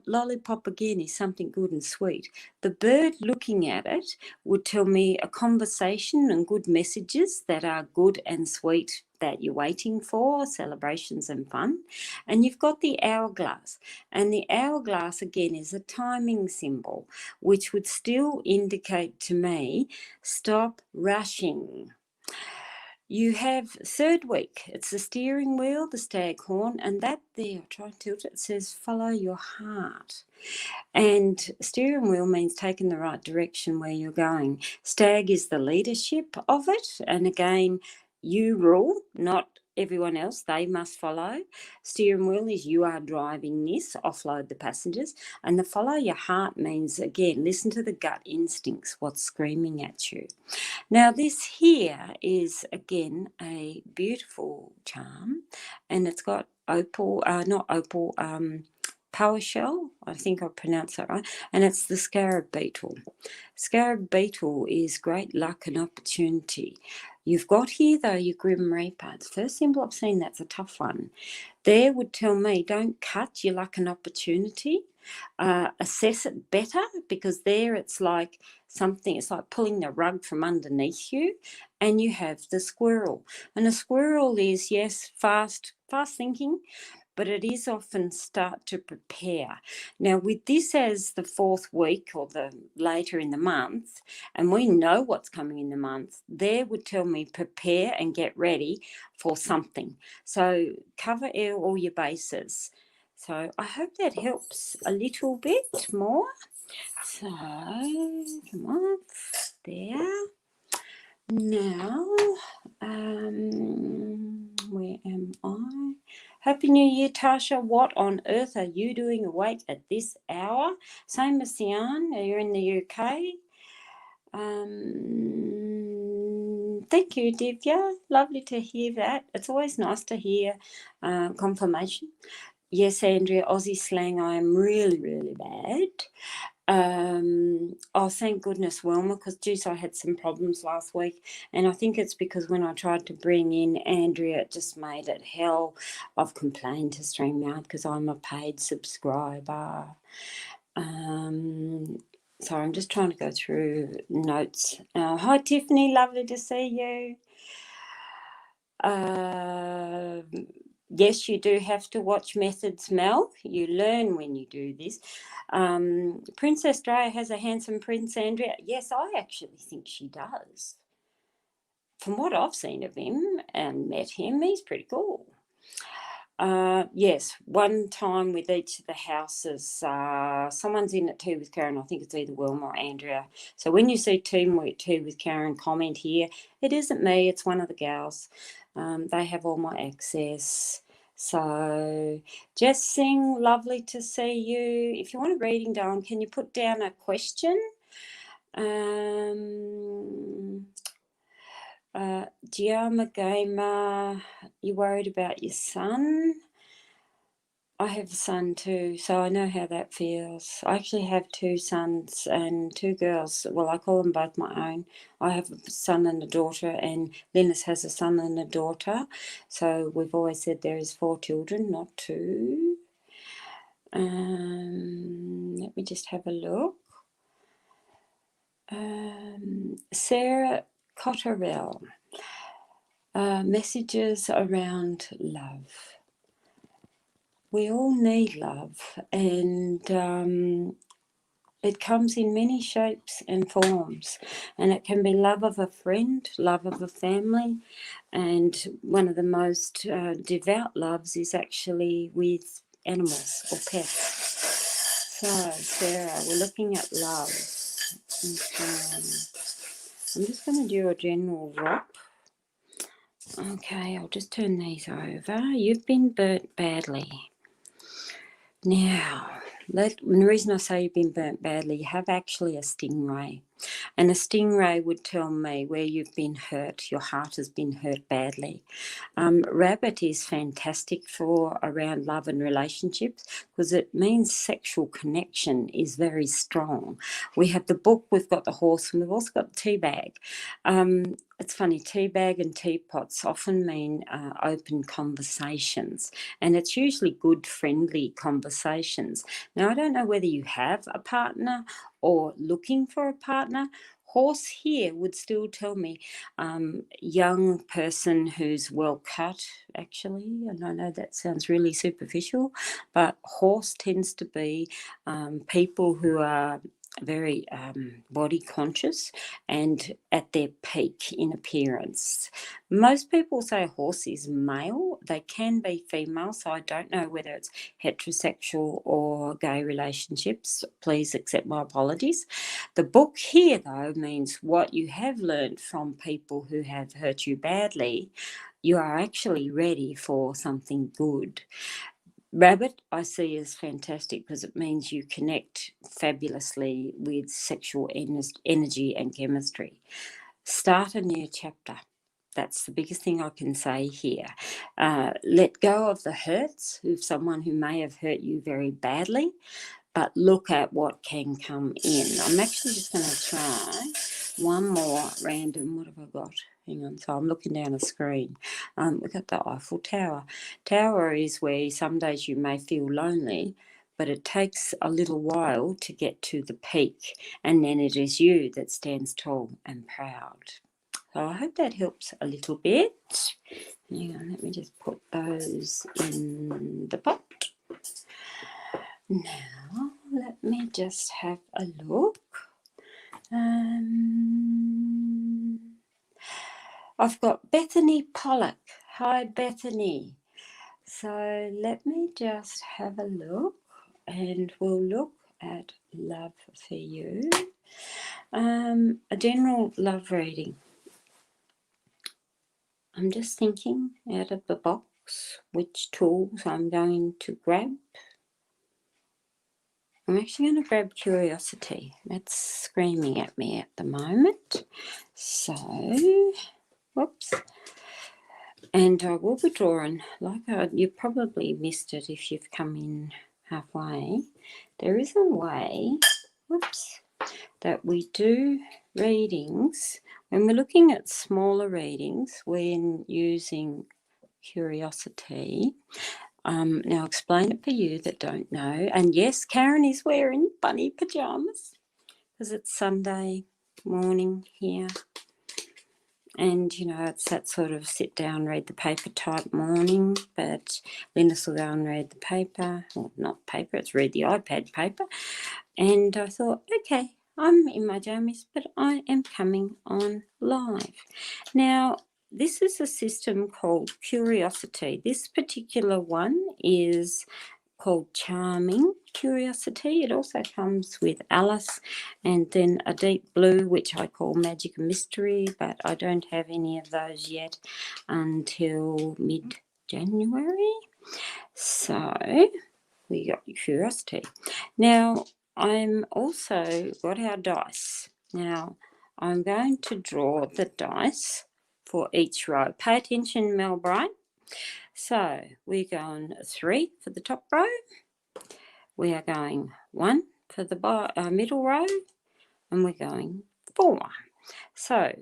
[SPEAKER 1] Lollipop, again, is something good and sweet. The bird looking at it would tell me a conversation and good messages that are good and sweet that you're waiting for, celebrations and fun. And you've got the hourglass. And the hourglass, again, is a timing symbol, which would still indicate to me, stop rushing. You have 3rd week. It's the steering wheel, the staghorn, and that there, try to tilt it, it says follow your heart. And steering wheel means taking the right direction where you're going. Stag is the leadership of it. And again, you rule, not everyone else. They must follow. Steering wheel is you are driving this, offload the passengers. And the follow your heart means, again, listen to the gut instincts, what's screaming at you. Now, this here is, again, a beautiful charm. And it's got opal, not opal, power shell, I think I pronounced that right, and it's the scarab beetle. Scarab beetle is great luck and opportunity. You've got here, though, your Grim Reaper. It's the first symbol I've seen that's a tough one. There would tell me don't cut your luck and opportunity. Assess it better because there it's like something, it's like pulling the rug from underneath you, and you have the squirrel. And a squirrel is, yes, fast thinking, but it is often start to prepare. Now, with this as the 4th week or the later in the month, and we know what's coming in the month, there would tell me prepare and get ready for something. So cover all your bases. So I hope that helps a little bit more. So come off there. Now, Happy New Year, Tasha. What on earth are you doing awake at this hour? Same as Sian. You're in the UK. Thank you, Divya. Lovely to hear that. It's always nice to hear confirmation. Yes, Andrea, Aussie slang, I am really, really bad. Oh, thank goodness, Wilma, because, geez, I had some problems last week, and I think it's because when I tried to bring in Andrea, it just made it hell. I've complained to StreamYard because I'm a paid subscriber. So I'm just trying to go through notes. Hi, Tiffany, lovely to see you. Yes, you do have to watch Methods, Mel. You learn when you do this. Princess Drea has a handsome Prince Andrea. Yes, I actually think she does. From what I've seen of him and met him, he's pretty cool. Yes, one time with each of the houses, someone's in at Tea with Karen. I think it's either Wilma or Andrea. So when you see Tea with Karen comment here, it isn't me, it's one of the gals. They have all my access. So Jess Singh, lovely to see you. If you want a reading done, can you put down a question? Giama Gamer, you worried about your son? I have a son too, so I know how that feels. I actually have 2 sons and 2 girls. Well, I call them both my own. I have a son and a daughter, and Linus has a son and a daughter. So we've always said there is 4 children, not 2. Let me just have a look. Sarah Cotterell. Messages around love. We all need love, and it comes in many shapes and forms, and it can be love of a friend, love of a family, and one of the most devout loves is actually with animals or pets. So, Sarah, we're looking at love. Okay. I'm just going to do a general wrap. Okay, I'll just turn these over. You've been burnt badly. Now, the reason I say you've been burnt badly, you have actually a stingray. And a stingray would tell me where you've been hurt, your heart has been hurt badly. Rabbit is fantastic for around love and relationships because it means sexual connection is very strong. We have the book, we've got the horse, and we've also got the tea bag. It's funny, tea bag and teapots often mean open conversations, and it's usually good, friendly conversations. Now, I don't know whether you have a partner or looking for a partner. Horse here would still tell me young person who's well cut, actually. And I know that sounds really superficial, but horse tends to be people who are very body conscious and at their peak in appearance. Most people say a horse is male. They can be female, so I don't know whether it's heterosexual or gay relationships. Please accept my apologies. The book here, though, means what you have learned from people who have hurt you badly, you are actually ready for something good. Rabbit, I see as fantastic because it means you connect fabulously with sexual energy and chemistry. Start a new chapter. That's the biggest thing I can say here. Let go of the hurts of someone who may have hurt you very badly, but look at what can come in. I'm actually just going to try one more random. What have I got? Hang on. So I'm looking down a screen. We've got the Eiffel Tower. Tower is where some days you may feel lonely, but it takes a little while to get to the peak, and then it is you that stands tall and proud. So I hope that helps a little bit. Hang on, let me just put those in the pot. Now, let me just have a look. I've got Bethany Pollock. Hi, Bethany. So let me just have a look, and we'll look at love for you. A general love reading. I'm just thinking out of the box. which tools I'm going to grab. I'm actually going to grab curiosity. That's screaming at me at the moment. So, whoops. And I will be drawing, you probably missed it if you've come in halfway. There is a way, whoops, that we do readings. When we're looking at smaller readings, when using curiosity, now I'll explain it for you that don't know. And yes, Karen is wearing bunny pajamas because it's Sunday morning here. And, you know, it's that sort of sit down, read the paper type morning. But Linus will go and read the paper. Well, not paper, it's read the iPad paper. And I thought, okay, I'm in my jammies, but I am coming on live. Now, this is a system called Curiosity. This particular one is called Charming Curiosity. It also comes with Alice and then a deep blue, which I call Magic and Mystery, but I don't have any of those yet until mid-January. So we got Curiosity. Now, I'm also got our dice. Now, I'm going to draw the dice for each row. Pay attention, Melbourne. So we're going 3 for the top row. We are going 1 for the middle row. And we're going 4. So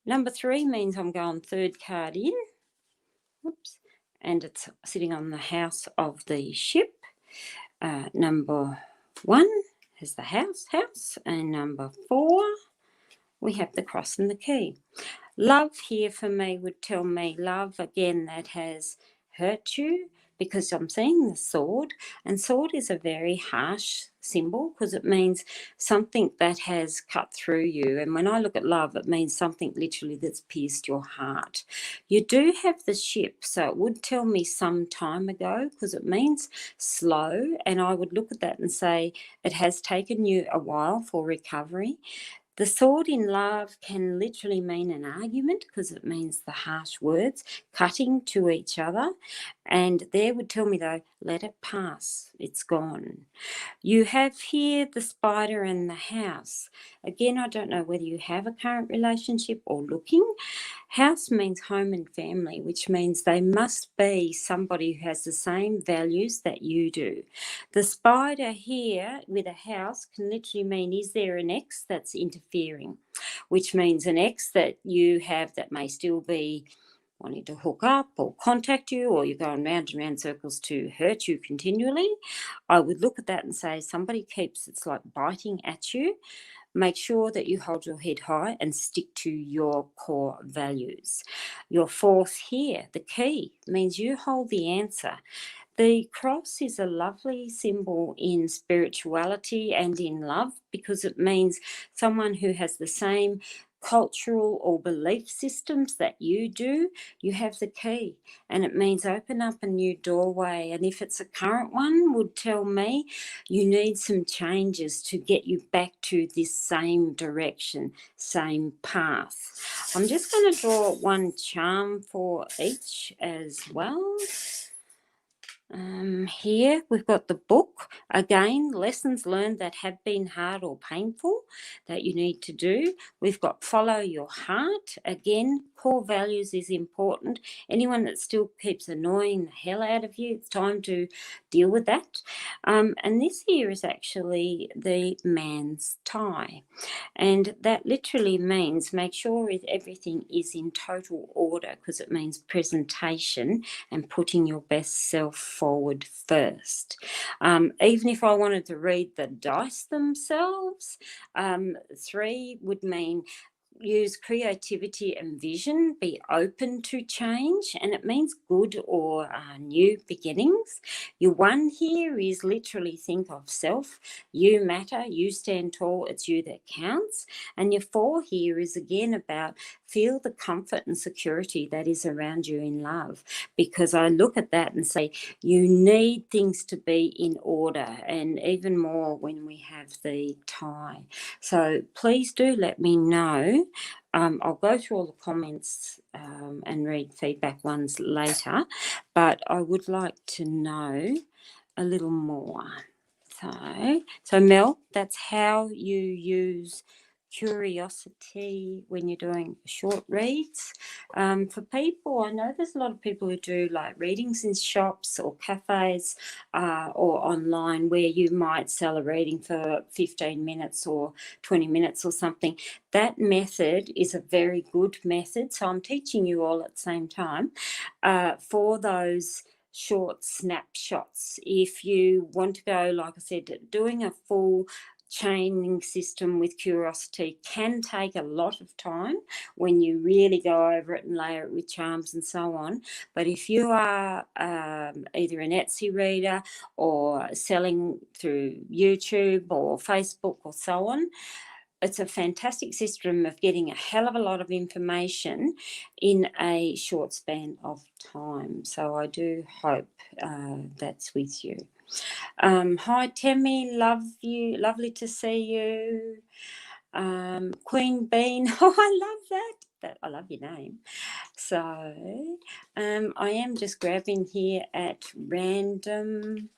[SPEAKER 1] number 3 means I'm going third card in. Oops. And it's sitting on the house of the ship. Number 1 is the house. And number 4, we have the cross and the key. Love here for me would tell me love, again, that has hurt you, because I'm seeing the sword, and sword is a very harsh symbol because it means something that has cut through you. And when I look at love, it means something literally that's pierced your heart. You do have the ship, so it would tell me some time ago because it means slow, and I would look at that and say it has taken you a while for recovery. The sword in love can literally mean an argument because it means the harsh words cutting to each other. And there would tell me, though, let it pass. It's gone. You have here the spider and the house. Again, I don't know whether you have a current relationship or looking. House means home and family, which means they must be somebody who has the same values that you do. The spider here with a house can literally mean, is there an ex that's interfering? Which means an ex that you have that may still be wanting to hook up or contact you, or you're going round and round circles to hurt you continually. I would look at that and say somebody keeps, it's like biting at you. Make sure that you hold your head high and stick to your core values. Your 4th here, the key, means you hold the answer. The cross is a lovely symbol in spirituality and in love because it means someone who has the same cultural or belief systems that you do. You have the key, and it means open up a new doorway. And if it's a current one, would tell me you need some changes to get you back to this same direction, same path. I'm just going to draw one charm for each as well. Here we've got the book. Again, lessons learned that have been hard or painful that you need to do. We've got follow your heart. Again, core values is important. Anyone that still keeps annoying the hell out of you, it's time to deal with that. And this here is actually the man's tie. And that literally means make sure everything is in total order because it means presentation and putting your best self forward first. Even if I wanted to read the dice themselves, 3 would mean use creativity and vision, be open to change, and it means good or new beginnings. Your 1 here is literally think of self. You matter, you stand tall, it's you that counts. And your 4 here is again about feel the comfort and security that is around you in love, because I look at that and say you need things to be in order, and even more when we have the tie. So please do let me know I'll go through all the comments and read feedback ones later, but I would like to know a little more. So Mel, that's how you use curiosity when you're doing short reads. For people, I know there's a lot of people who do like readings in shops or cafes or online where you might sell a reading for 15 minutes or 20 minutes or something. That method is a very good method. So I'm teaching you all at the same time for those short snapshots. If you want to go, like I said, doing a full chaining system with curiosity can take a lot of time when you really go over it and layer it with charms and so on. But if you are either an Etsy reader or selling through YouTube or Facebook or so on, it's a fantastic system of getting a hell of a lot of information in a short span of time. So I do hope that's with you. Hi, Temmie. Love you. Lovely to see you. Queen Bean. Oh, I love that. I love your name. So I am just grabbing here at random.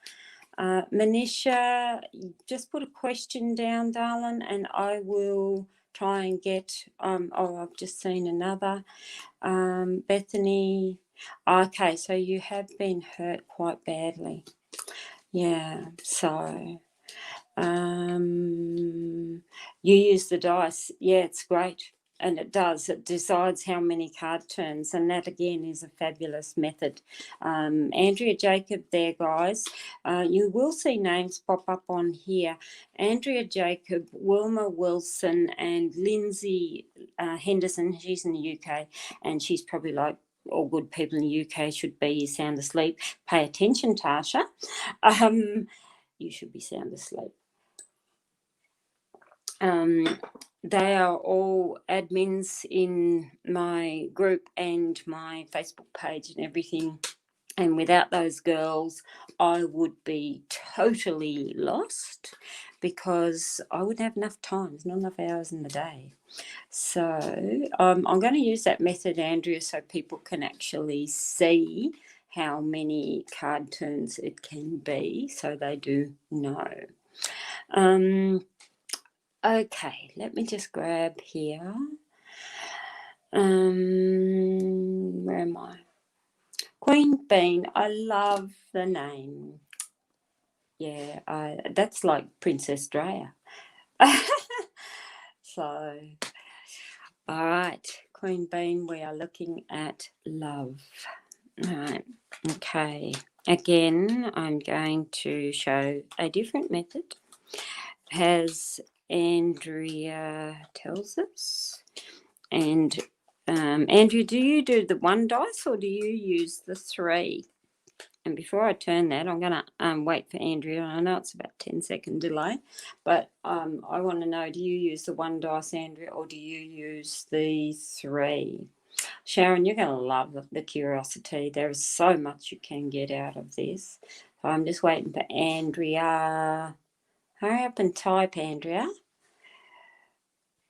[SPEAKER 1] Manisha, just put a question down, darling, and I will try and get, I've just seen another. Bethany, okay, so you have been hurt quite badly. Yeah, so you use the dice. Yeah, it's great. And it does. It decides how many card turns. And that, again, is a fabulous method. Andrea Jacob there, guys. You will see names pop up on here. Andrea Jacob, Wilma Wilson, and Lindsay Henderson. She's in the UK. And she's probably like all good people in the UK should be sound asleep. Pay attention, Tasha. You should be sound asleep. They are all admins in my group and my Facebook page and everything. And without those girls, I would be totally lost because I wouldn't have enough time. There's not enough hours in the day. So I'm going to use that method, Andrea, so people can actually see how many card turns it can be, so they do know. Okay, let me just grab here. Where am I? Queen Bean. I love the name. Yeah, that's like Princess Drea. So, all right, Queen Bean, we are looking at love. All right, okay. Again, I'm going to show a different method. As Andrea tells us. And Andrea, do you do the one dice or do you use the three? And before I turn that, I'm going to wait for Andrea. I know it's about 10-second delay, but I want to know, do you use the one dice, Andrea, or do you use the three? Sharon, you're going to love the curiosity. There is so much you can get out of this. So I'm just waiting for Andrea. Hurry up and type, Andrea.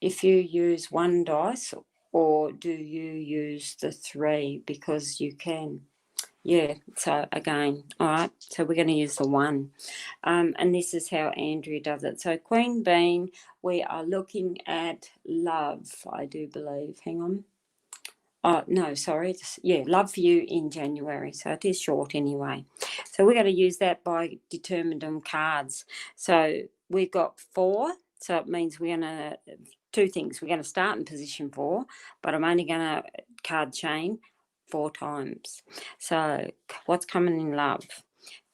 [SPEAKER 1] If you use one dice or do you use the three, because you can. Yeah, so again, all right, so we're going to use the one. And this is how Andrea does it. So Queen Bean, we are looking at love, I do believe. Hang on. Oh, no, sorry. Yeah, love for you in January. So it is short anyway. So we're going to use that by determined on cards. So we've got 4. So it means we're going to, 2 things. We're going to start in position 4, but I'm only going to card chain 4 times. So what's coming in love?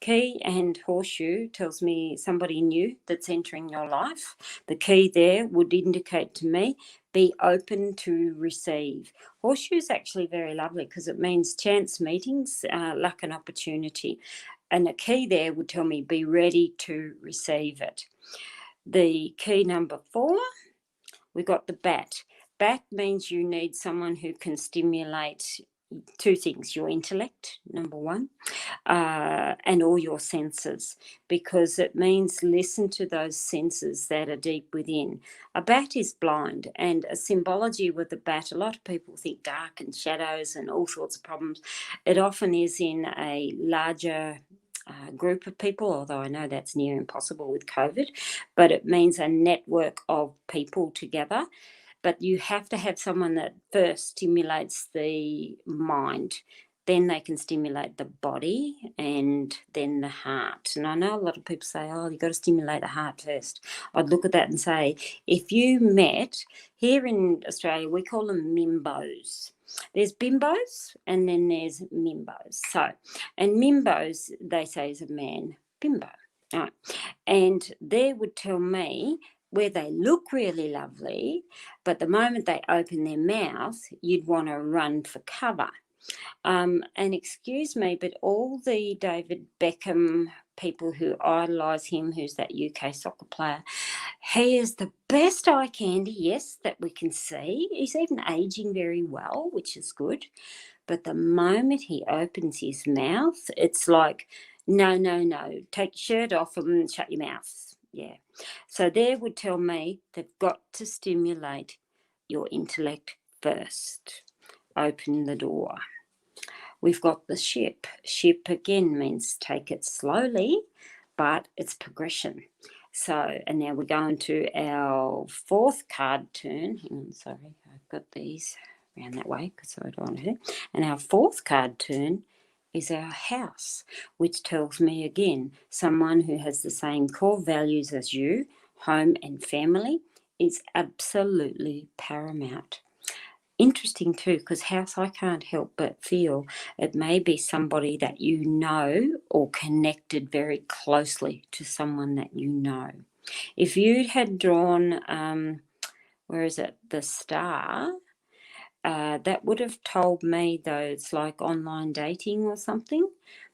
[SPEAKER 1] Key and horseshoe tells me somebody new that's entering your life. The key there would indicate to me, be open to receive. Horseshoe is actually very lovely because it means chance meetings, luck and opportunity. And the key there would tell me, be ready to receive it. The key number 4, we got the bat. Bat means you need someone who can stimulate two things: your intellect, number one, and all your senses, because it means listen to those senses that are deep within. A bat is blind, and a symbology with a bat, a lot of people think dark and shadows and all sorts of problems. It often is in a larger group of people, although I know that's near impossible with COVID, but it means a network of people together. But you have to have someone that first stimulates the mind, then they can stimulate the body, and then the heart. And I know a lot of people say, oh, you've got to stimulate the heart first. I'd look at that and say, if you met, here in Australia, we call them mimbos. There's bimbos and then there's mimbos. So, and mimbos, they say, is a man bimbo. All right. And they would tell me where they look really lovely, but the moment they open their mouth, you'd want to run for cover. And excuse me, but all the David Beckham people who idolise him, who's that UK soccer player, he is the best eye candy, yes, that we can see. He's even aging very well, which is good. But the moment he opens his mouth, it's like, no, take your shirt off and shut your mouth. Yeah. So they would tell me they've got to stimulate your intellect first. Open the door. We've got the ship. Ship again means take it slowly, but it's progression. So, and now we're going to our fourth card turn. Hang on, sorry, I've got these around that way because I don't want to. And our fourth card turn is our house, which tells me again, someone who has the same core values as you, home and family, is absolutely paramount. Interesting too, because house, I can't help but feel it may be somebody that you know or connected very closely to someone that you know. If you had drawn, where is it, the star, that would have told me though it's like online dating or something.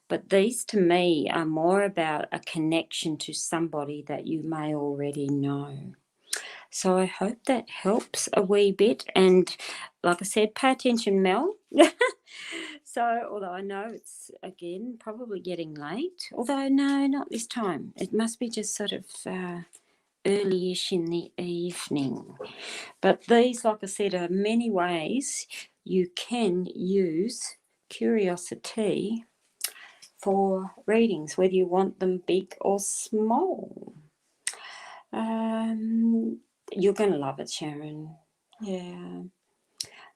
[SPEAKER 1] But these to me are more about a connection to somebody that you may already know. So I hope that helps a wee bit. And like I said, pay attention, Mel. So, although I know it's, again, probably getting late. Although, no, not this time. It must be just sort of early-ish in the evening. But these, like I said, are many ways you can use curiosity for readings, whether you want them big or small. You're going to love it, Sharon. Yeah.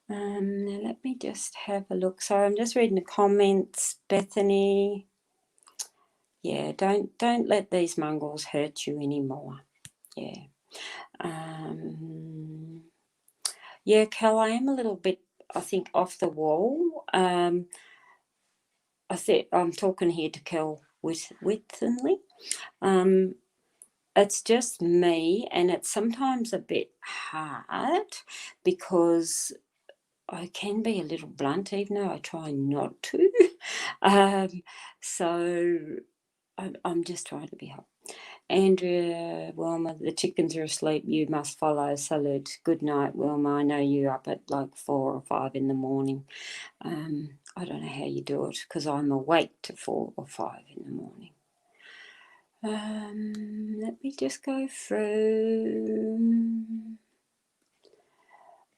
[SPEAKER 1] Now let me just have a look. Sorry, I'm just reading the comments. Bethany. Yeah, don't let these mongrels hurt you anymore. Yeah. Yeah, Cal, I am a little bit, I think, off the wall. I said I'm talking here to Cal Whithenley. It's just me, and it's sometimes a bit hard because I can be a little blunt, even though I try not to. So I'm just trying to be helpful. Andrea, Wilma, the chickens are asleep. You must follow. Salute. Good night, Wilma. I know you're up at like 4 or 5 in the morning. I don't know how you do it because I'm awake to 4 or 5 in the morning. Let me just go through.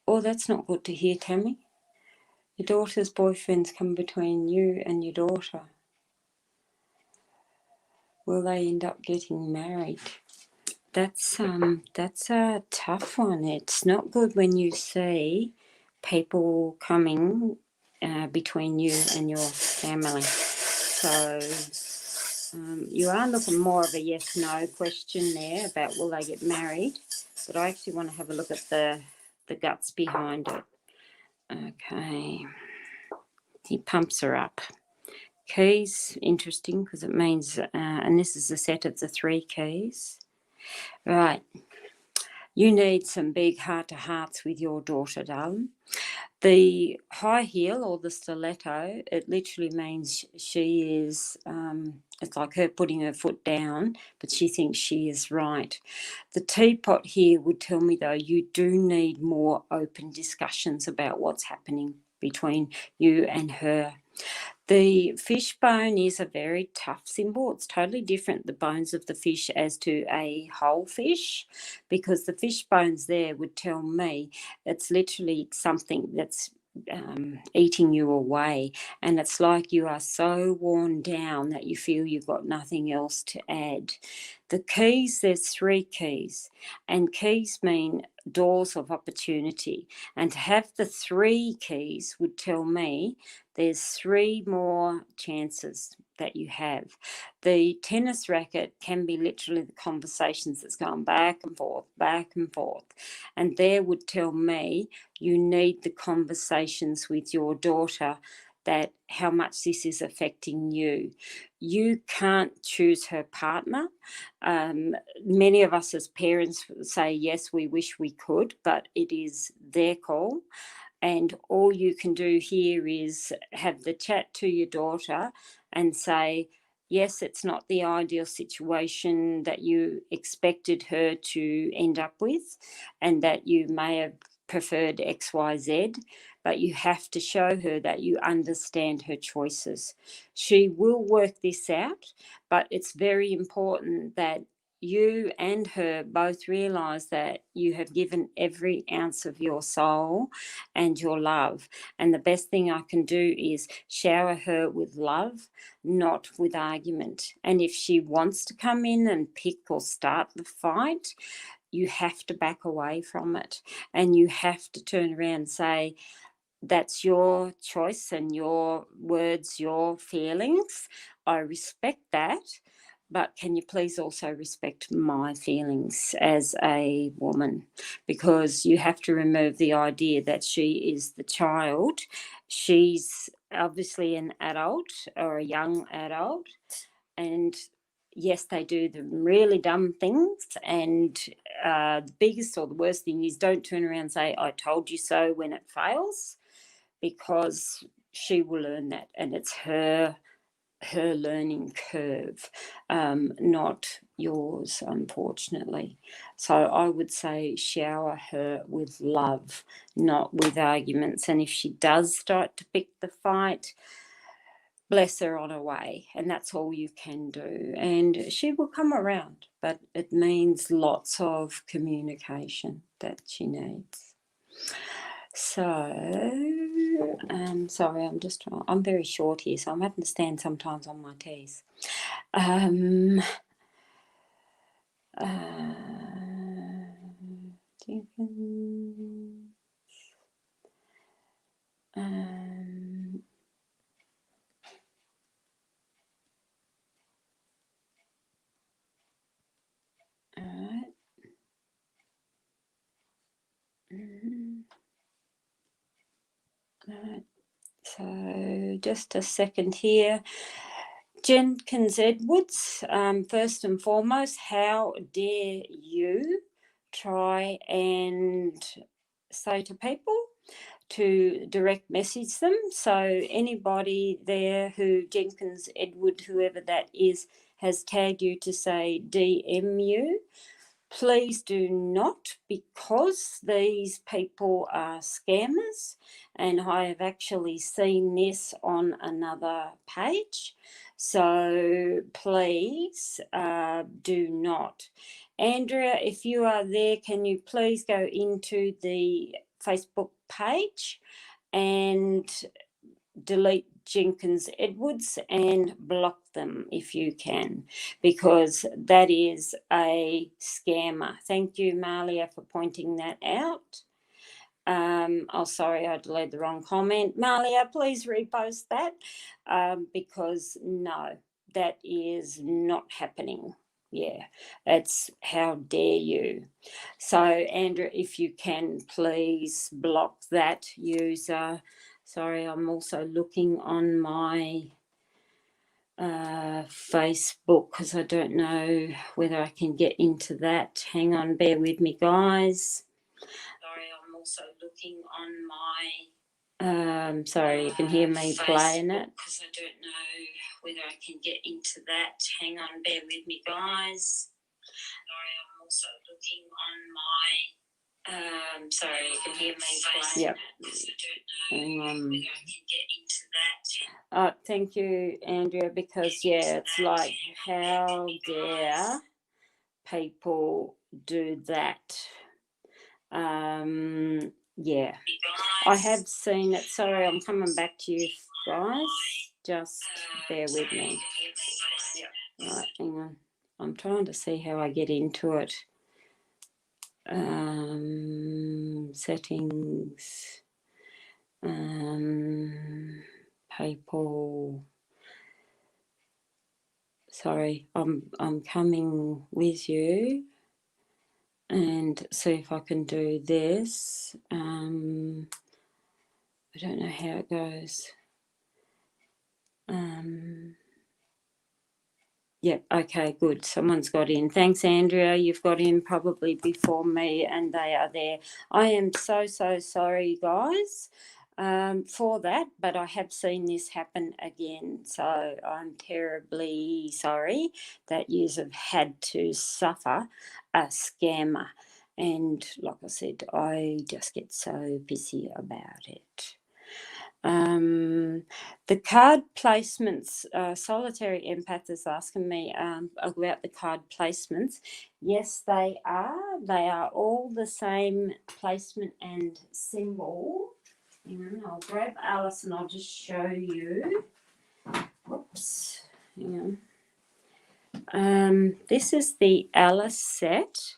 [SPEAKER 1] Oh, that's not good to hear, Tammy. Your daughter's boyfriend's come between you and your daughter. Will they end up getting married? That's a tough one. It's not good when you see people coming between you and your family. So you are looking more of a yes/no question there about will they get married, but I actually want to have a look at the guts behind it. Okay, he pumps her up. Keys, interesting because it means, and this is a set of the 3 keys. Right, you need some big heart-to-hearts with your daughter, darling. The high heel or the stiletto, it literally means she is, it's like her putting her foot down, but she thinks she is right. The teapot here would tell me, though, you do need more open discussions about what's happening between you and her. The fish bone is a very tough symbol. It's totally different, the bones of the fish, as to a whole fish, because the fish bones there would tell me it's literally something that's eating you away, and it's like you are so worn down that you feel you've got nothing else to add. The keys, there's 3 keys, and keys mean doors of opportunity, and to have the 3 keys would tell me there's 3 more chances that you have. The tennis racket can be literally the conversations that's going back and forth, and there would tell me you need the conversations with your daughter, that how much this is affecting you. You can't choose her partner. Many of us as parents say, yes, we wish we could, but it is their call. And all you can do here is have the chat to your daughter and say, yes, it's not the ideal situation that you expected her to end up with, and that you may have preferred XYZ, but you have to show her that you understand her choices. She will work this out, but it's very important that you and her both realise that you have given every ounce of your soul and your love. And the best thing I can do is shower her with love, not with argument. And if she wants to come in and pick or start the fight, you have to back away from it, and you have to turn around and say, that's your choice and your words, your feelings. I respect that, but can you please also respect my feelings as a woman? Because you have to remove the idea that she is the child. She's obviously an adult or a young adult, and yes, they do the really dumb things, and the biggest or the worst thing is, don't turn around and say, I told you so, when it fails, because she will learn that, and it's her learning curve, not yours, unfortunately. So I would say shower her with love, not with arguments. And if she does start to pick the fight, bless her on her way, and that's all you can do. And she will come around, but it means lots of communication that she needs. So, sorry, I'm very short here, so I'm having to stand sometimes on my tees. All right. Right. So just a second here. Jenkins Edwards, first and foremost, how dare you try and say to people to direct message them? So anybody there who Jenkins Edward, whoever that is, has tagged you to say DM you, please do not, because these people are scammers, and I have actually seen this on another page. So please do not. Andrea, if you are there, can you please go into the Facebook page and delete Jenkins Edwards and block them if you can, because that is a scammer. Thank you, Malia, for pointing that out. Oh, sorry, I deleted the wrong comment. Malia, please repost that, because no, that is not happening. Yeah, it's how dare you. So, Andrew, if you can, please block that user. Sorry, I'm also looking on my Facebook, because I don't know whether I can get into that. Hang on, bear with me, guys. Sorry, I'm also looking on my sorry, you can hear me Facebook, playing it, because I don't know whether I can get into that. Hang on, bear with me, guys. Sorry, I'm also looking on my sorry, you can hear me playing. Yep. Hang on. Thank you, Andrea, because, yeah, it's like, how dare people do that? Yeah, I have seen it. Sorry, I'm coming back to you guys. Just bear with me. Right, hang on. I'm trying to see how I get into it. Settings. People. Sorry, I'm coming with you and see if I can do this. I don't know how it goes. Yep, okay, good. Someone's got in. Thanks, Andrea. You've got in probably before me, and they are there. I am so sorry, guys, for that, but I have seen this happen again, so I'm terribly sorry that you have had to suffer a scammer. And like I said, I just get so pissy about it. The card placements, Solitary Empath is asking me about the card placements. Yes, they are. They are all the same placement and symbol. I'll grab Alice and I'll just show you. Whoops. Hang on. This is the Alice set,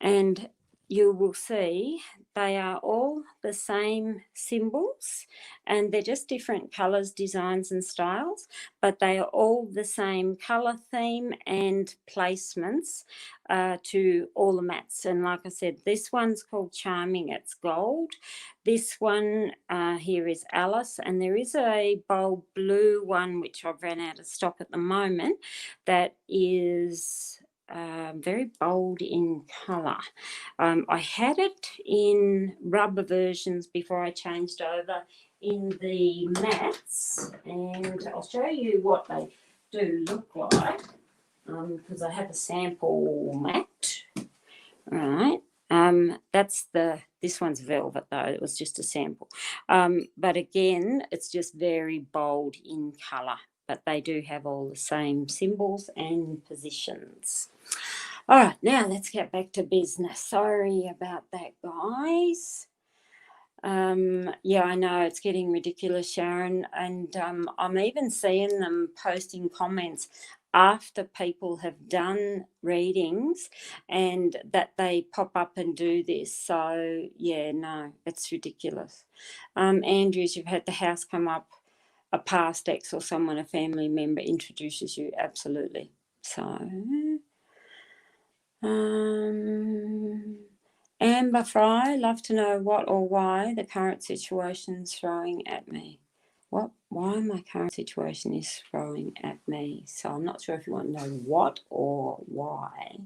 [SPEAKER 1] and you will see they are all the same symbols, and they're just different colours, designs and styles, but they are all the same colour theme and placements to all the mats. And like I said, this one's called Charming, it's gold. This one here is Alice, and there is a bold blue one which I've ran out of stock at the moment that is very bold in colour. I had it in rubber versions before I changed over in the mats, and I'll show you what they do look like because I have a sample mat. Right. This one's velvet though, it was just a sample. But again, it's just very bold in colour, but they do have all the same symbols and positions. All right, now let's get back to business. Sorry about that, guys. Yeah, I know it's getting ridiculous, Sharon, and I'm even seeing them posting comments after people have done readings and that they pop up and do this. So, yeah, no, it's ridiculous. Andrews, you've had the house come up, a past ex or someone, a family member introduces you. Absolutely. So, Amber Fry, love to know what or why the current situation's throwing at me. Why my current situation is throwing at me. So I'm not sure if you want to know what or why.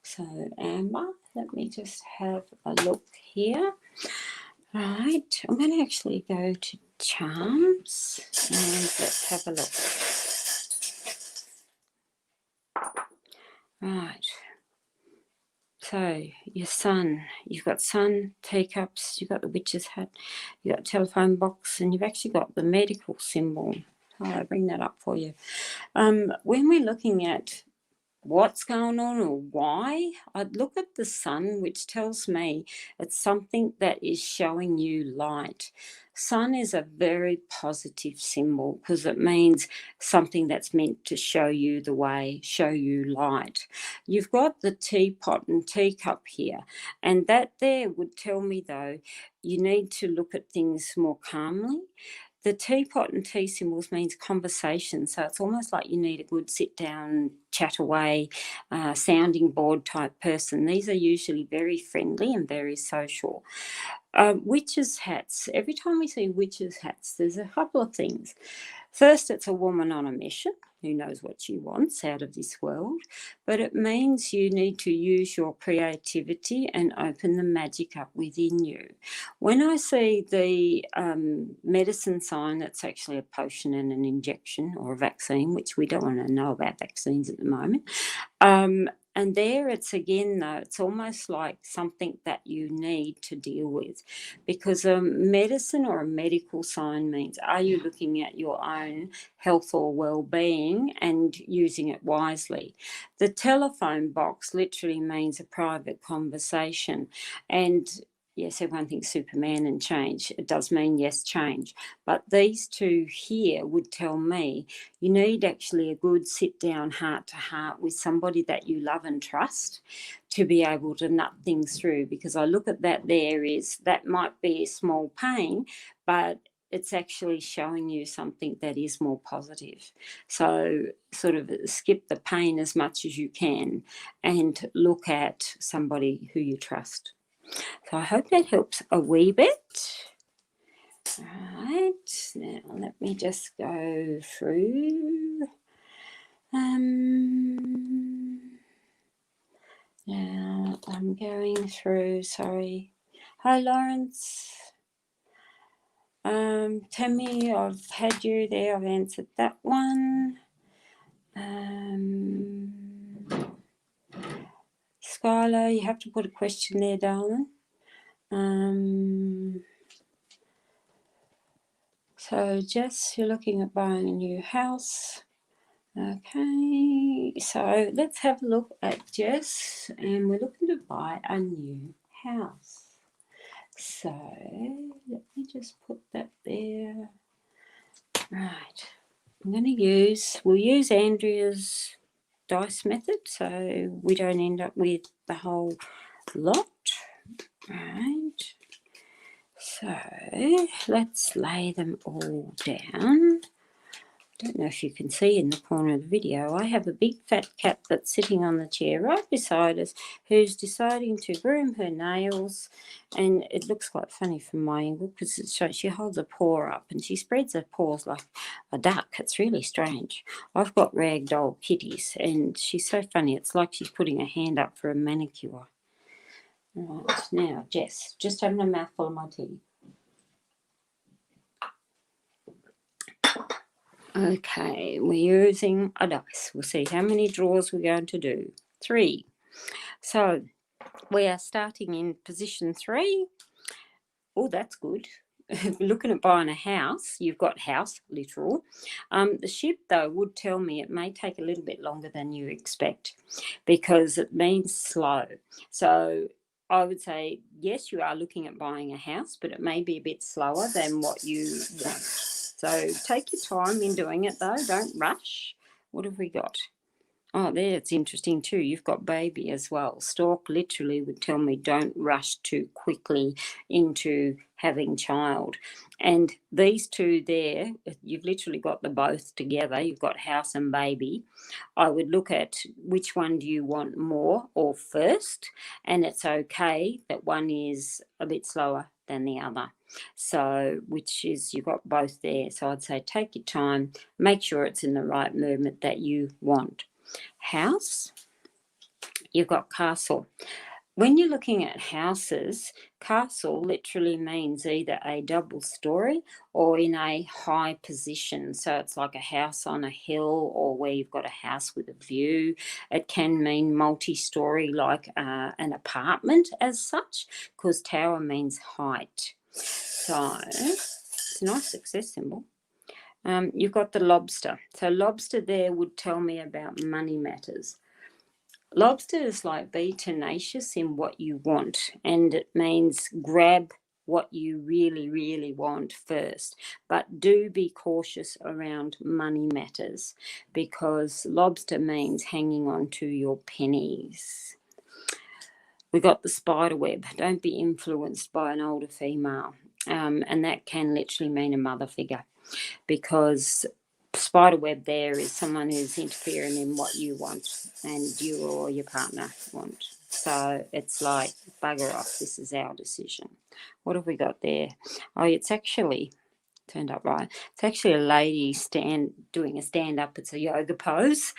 [SPEAKER 1] So Amber, let me just have a look here. Right, I'm going to actually go to Charms and let's have a look. Right. So your sun, you've got sun, teacups, you've got the witch's hat, you've got telephone box, and you've actually got the medical symbol. So I'll bring that up for you. When we're looking at what's going on or why, I'd look at the sun, which tells me it's something that is showing you light. Sun is a very positive symbol because it means something that's meant to show you the way, show you light. You've got the teapot and teacup here, and that there would tell me, though, you need to look at things more calmly. The teapot and tea symbols means conversation, so it's almost like you need a good sit down, chat away, sounding board type person. These are usually very friendly and very social. Witches' hats. Every time we see witches' hats, there's a couple of things. First, it's a woman on a mission who knows what she wants out of this world, but it means you need to use your creativity and open the magic up within you. When I see the medicine sign, that's actually a potion and an injection or a vaccine, which we don't want to know about vaccines at the moment. And there it's again, though, it's almost like something that you need to deal with, because a medicine or a medical sign means, are you looking at your own health or well-being and using it wisely? The telephone box literally means a private conversation. And yes, everyone thinks Superman and change. It does mean, yes, change. But these two here would tell me you need actually a good sit down heart to heart with somebody that you love and trust to be able to nut things through. Because I look at that, that might be a small pain, but it's actually showing you something that is more positive. So sort of skip the pain as much as you can and look at somebody who you trust. So I hope that helps a wee bit. Right, now let me just go through. Now I'm going through, sorry. Hi Lawrence. Tammy, I've had you there, I've answered that one. Skylar, you have to put a question there, darling. So Jess, you're looking at buying a new house. Okay, so let's have a look at Jess, and we're looking to buy a new house. So let me just put that there. Right, we'll use Andrea's dice method so we don't end up with the whole lot. Right, so let's lay them all down. I don't know if you can see in the corner of the video, I have a big fat cat that's sitting on the chair right beside us who's deciding to groom her nails, and it looks quite funny from my angle because she holds a paw up and she spreads her paws like a duck. It's really strange. I've got ragdoll kitties and she's so funny. It's like she's putting her hand up for a manicure. Right, now Jess, just having a mouthful of my tea. Okay, we're using a dice. We'll see how many draws we're going to do. 3. So we are starting in position 3. Oh, that's good. Looking at buying a house, you've got house, literal. The ship, though, would tell me it may take a little bit longer than you expect because it means slow. So I would say, yes, you are looking at buying a house, but it may be a bit slower than what you want. So take your time in doing it, though. Don't rush. What have we got? Oh, there, it's interesting too. You've got baby as well. Stork literally would tell me don't rush too quickly into having child. And these two there, you've literally got the both together. You've got house and baby. I would look at which one do you want more or first. And it's okay that one is a bit slower than the other. So, which is, you've got both there. So I'd say take your time, make sure it's in the right movement that you want. House, you've got castle. When you're looking at houses, castle literally means either a double story or in a high position. So it's like a house on a hill or where you've got a house with a view. It can mean multi-story like an apartment as such, because tower means height. So it's a nice success symbol. You've got the lobster. So lobster there would tell me about money matters. Lobster is like be tenacious in what you want, and it means grab what you really, really want first. But do be cautious around money matters because lobster means hanging on to your pennies. We got the spider web. Don't be influenced by an older female. And that can literally mean a mother figure, because spider web there is someone who's interfering in what you want and you or your partner want. So it's like, bugger off, this is our decision. What have we got there? Oh, it's actually turned up right. It's actually a lady doing a stand up. It's a yoga pose,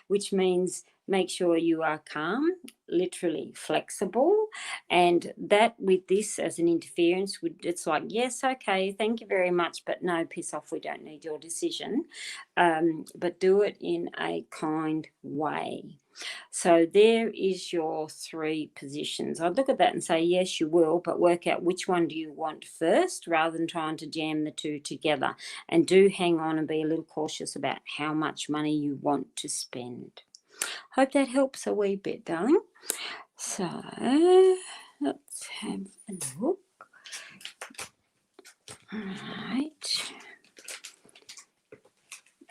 [SPEAKER 1] which means make sure you are calm, literally flexible, and that with this as an interference, it's like, yes, okay, thank you very much, but no, piss off, we don't need your decision. But do it in a kind way. So there is your 3 positions. I'd look at that and say, yes, you will, but work out which one do you want first rather than trying to jam the 2 together. And do hang on and be a little cautious about how much money you want to spend. Hope that helps a wee bit, darling. So let's have a look. All right.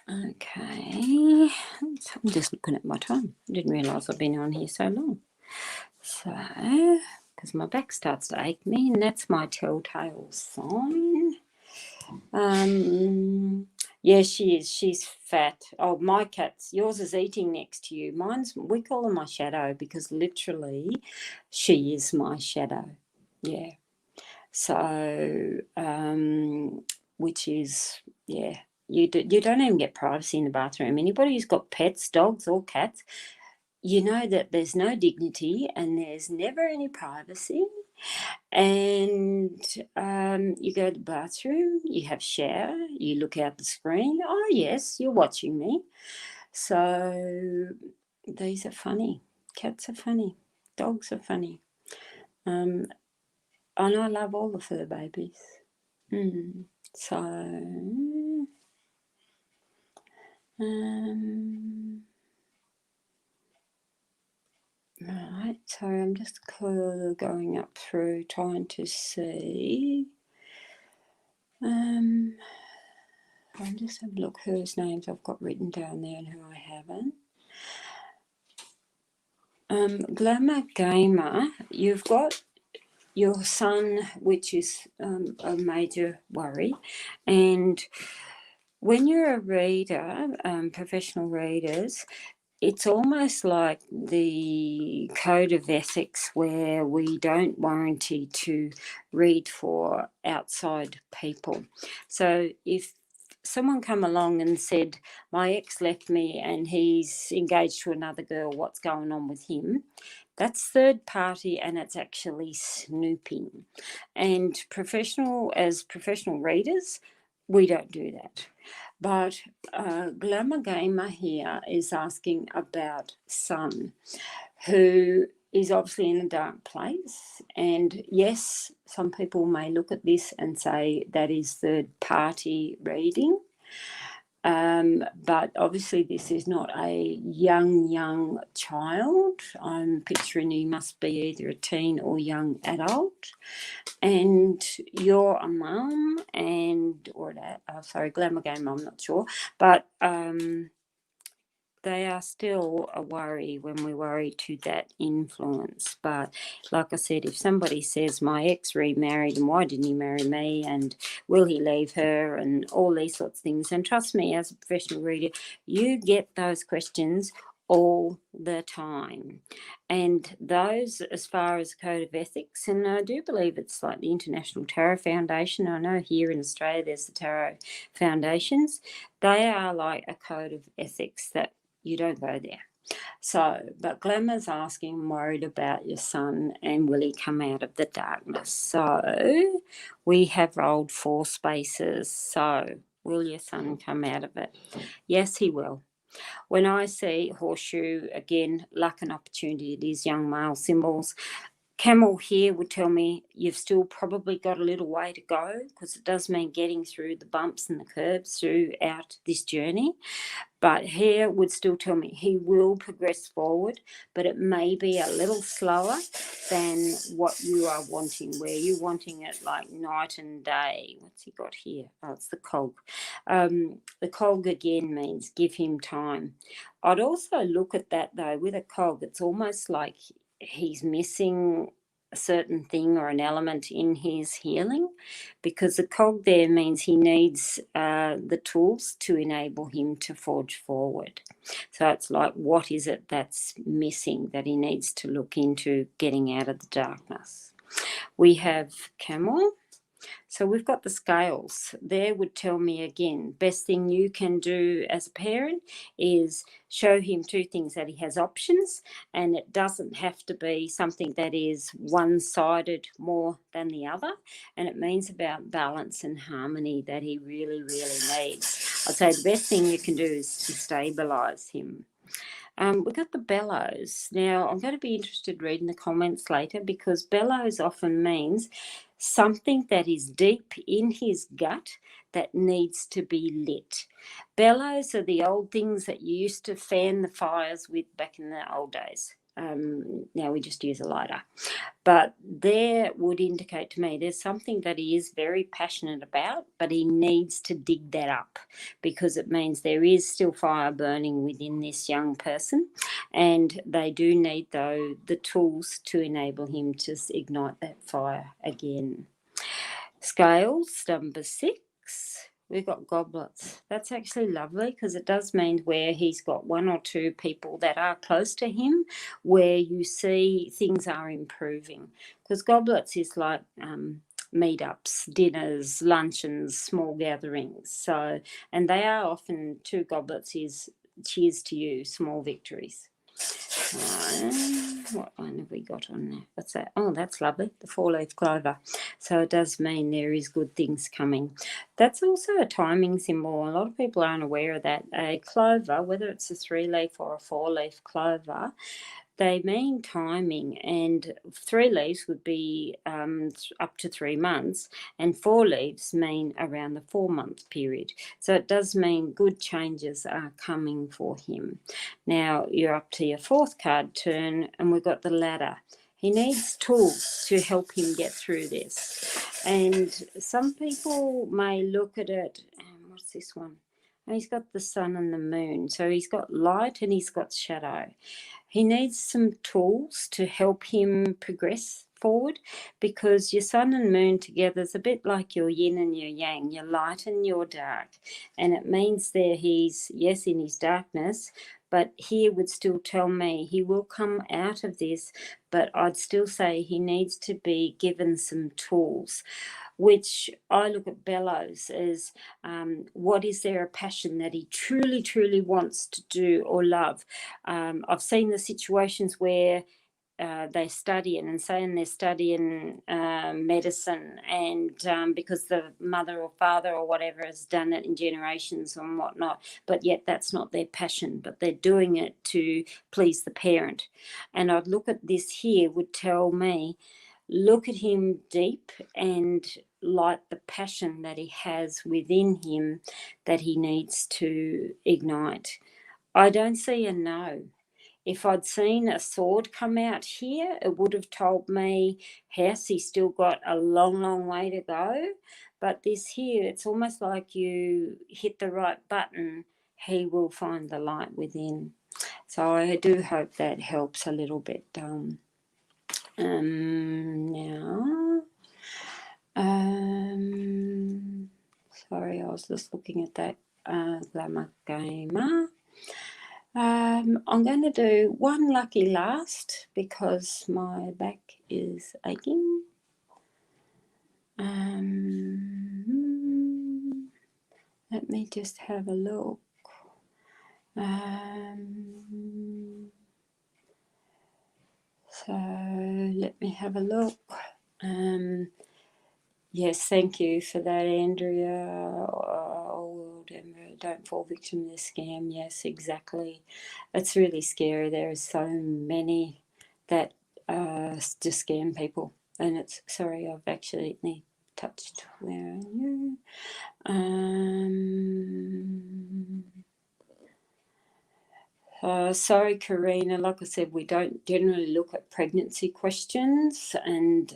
[SPEAKER 1] Okay. I'm just looking at my time. I didn't realise I've been on here so long. So, because my back starts to ache me, and that's my telltale sign. Yeah, she is. She's fat. Oh, my cat's. Yours is eating next to you. Mine's. We call her my shadow because literally, she is my shadow. Yeah. So, which is you don't even get privacy in the bathroom. Anybody who's got pets, dogs or cats, you know that there's no dignity and there's never any privacy. And you go to the bathroom, you have shower, you look out the screen. Oh, yes, you're watching me. So these are funny. Cats are funny. Dogs are funny. And I love all the fur babies. So, right, so I'm just going up through trying to see. I'll just have a look whose names I've got written down there and who I haven't. Glamour Gamer, you've got your son, which is a major worry. And when you're a reader, professional readers, it's almost like the code of ethics where we don't warranty to read for outside people. So if someone come along and said, my ex left me and he's engaged to another girl, what's going on with him? That's third party and it's actually snooping. And professional readers, we don't do that. But Glamour Gamer here is asking about Sun, who is obviously in a dark place. And yes, some people may look at this and say that is third party reading. But obviously this is not a young child. I'm picturing he must be either a teen or young adult. And you're a mum Glamour Gamer, I'm not sure. But they are still a worry when we worry to that influence. But like I said, if somebody says my ex remarried and why didn't he marry me and will he leave her and all these sorts of things, and trust me, as a professional reader, you get those questions all the time. And those, as far as code of ethics, and I do believe it's like the International Tarot Foundation. I know here in Australia there's the Tarot Foundations. They are like a code of ethics that you don't go there. So, but Glamour's asking, I'm worried about your son and will he come out of the darkness? So we have rolled 4 spaces. So will your son come out of it? Yes, he will. When I see horseshoe, again, luck and opportunity, it is young male symbols. Camel here would tell me you've still probably got a little way to go because it does mean getting through the bumps and the curbs throughout this journey. But here would still tell me he will progress forward, but it may be a little slower than what you are wanting, where you're wanting it like night and day. What's he got here? Oh, it's the cog. The cog again means give him time. I'd also look at that though with a cog. It's almost like he's missing a certain thing or an element in his healing, because the cog there means he needs the tools to enable him to forge forward. So it's like, what is it that's missing that he needs to look into getting out of the darkness? We have Camel. So we've got the scales. There would tell me again, best thing you can do as a parent is show him 2 things, that he has options and it doesn't have to be something that is one-sided more than the other. And it means about balance and harmony that he really, really needs. I'd say the best thing you can do is to stabilise him. We got the bellows. Now, I'm going to be interested reading the comments later, because bellows often means something that is deep in his gut that needs to be lit. Bellows are the old things that you used to fan the fires with back in the old days. Now we just use a lighter. But there would indicate to me there's something that he is very passionate about, but he needs to dig that up, because it means there is still fire burning within this young person, and they do need, though, the tools to enable him to ignite that fire again. Scales, number 6. We've got goblets. That's actually lovely, because it does mean where he's got 1 or 2 people that are close to him where you see things are improving. Because goblets is like meetups, dinners, luncheons, small gatherings. So, and they are often 2 goblets is cheers to you, small victories. What one have we got on there? What's that? Oh, that's lovely. The 4-leaf clover. So it does mean there is good things coming. That's also a timing symbol. A lot of people aren't aware of that. A clover, whether it's a 3-leaf or a 4-leaf clover, they mean timing, and 3 leaves would be up to 3 months, and 4 leaves mean around the 4-month period. So it does mean good changes are coming for him. Now you're up to your 4th card turn, and we've got the ladder. He needs tools to help him get through this. And some people may look at it, what's this one? And he's got the sun and the moon. So he's got light and he's got shadow. He needs some tools to help him progress forward, because your sun and moon together is a bit like your yin and your yang, your light and your dark. And it means there he's, yes, in his darkness, but here would still tell me he will come out of this, but I'd still say he needs to be given some tools, which I look at bellows as what is there a passion that he truly, truly wants to do or love. I've seen the situations where they're studying and saying they're studying medicine, and because the mother or father or whatever has done it in generations and whatnot, but yet that's not their passion, but they're doing it to please the parent. And I'd look at this here would tell me, look at him deep and light the passion that he has within him that he needs to ignite. I don't see a no. If I'd seen a sword come out here, it would have told me, yes, he's still got a long, long way to go. But this here, it's almost like you hit the right button, he will find the light within. So I do hope that helps a little bit. Now, sorry, I was just looking at that Glamour Gamer. I'm going to do one lucky last because my back is aching. Let me just have a look. So let me have a look. Yes, thank you for that, Andrea. Oh, don't fall victim to the scam. Yes, exactly. It's really scary. There are so many that just scam people. And it's, sorry, I've actually touched. Where are you? Sorry, Karina. Like I said, we don't generally look at pregnancy questions, and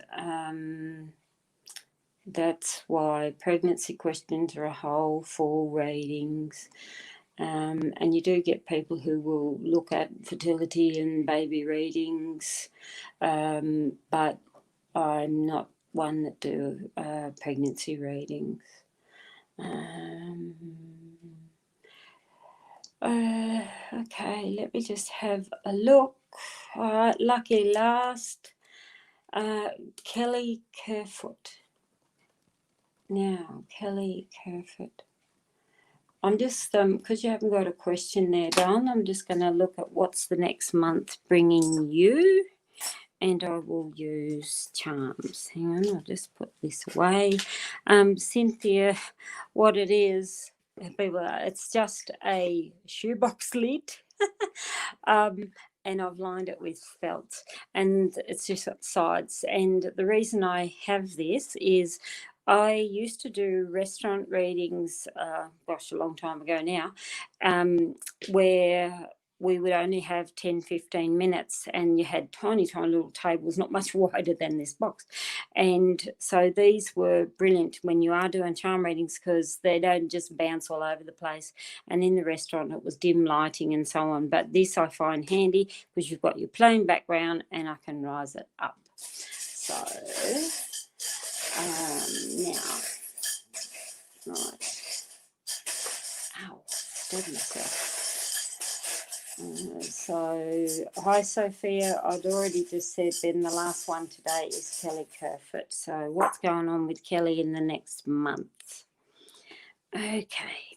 [SPEAKER 1] that's why pregnancy questions are a whole full readings. And you do get people who will look at fertility and baby readings, but I'm not one that do pregnancy readings. Okay, let me just have a look. All right, lucky last, Kelly Kerfoot. Now, Kelly Kerfoot. I'm just, because you haven't got a question there, Don, I'm just going to look at what's the next month bringing you, and I will use charms. Hang on, I'll just put this away. Cynthia, what it is, people, it's just a shoebox lid And I've lined it with felt, and it's just got sides. And the reason I have this is I used to do restaurant readings, a long time ago now, where we would only have 10, 15 minutes, and you had tiny, tiny little tables, not much wider than this box. And so these were brilliant when you are doing charm readings, because they don't just bounce all over the place. And in the restaurant, it was dim lighting and so on. But this I find handy because you've got your plain background and I can rise it up. So now, right. Ow, steady myself. So, hi Sophia, I'd already just said then the last one today is Kelly Kerfoot. So what's going on with Kelly in the next month? Okay,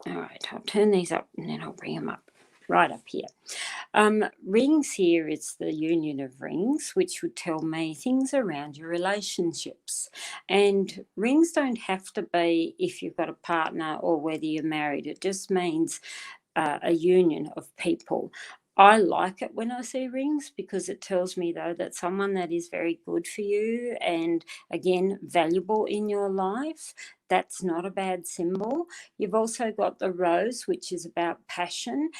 [SPEAKER 1] all right, I'll turn these up and then I'll bring them up right up here. Rings here is the union of rings, which would tell me things around your relationships. And rings don't have to be if you've got a partner or whether you're married. It just means a union of people. I like it when I see rings because it tells me, though, that someone that is very good for you and, again, valuable in your life, that's not a bad symbol. You've also got the rose, which is about passion,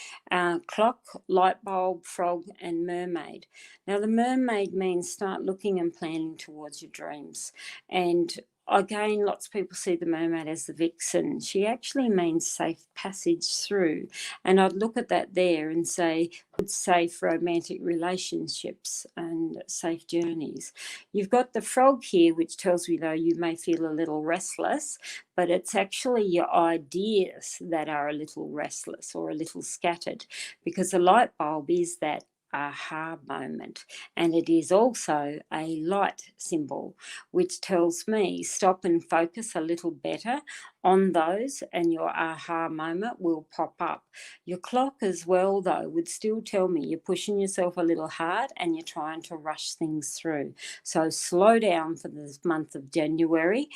[SPEAKER 1] clock, light bulb, frog, and mermaid. Now, the mermaid means start looking and planning towards your dreams. And again, lots of people see the mermaid as the vixen. She actually means safe passage through. And I'd look at that there and say, good, safe romantic relationships and safe journeys. You've got the frog here, which tells me, though, you may feel a little restless, but it's actually your ideas that are a little restless or a little scattered, because the light bulb is that aha moment, and it is also a light symbol, which tells me stop and focus a little better on those and your aha moment will pop up. Your clock as well, though, would still tell me you're pushing yourself a little hard and you're trying to rush things through. So slow down for this month of January.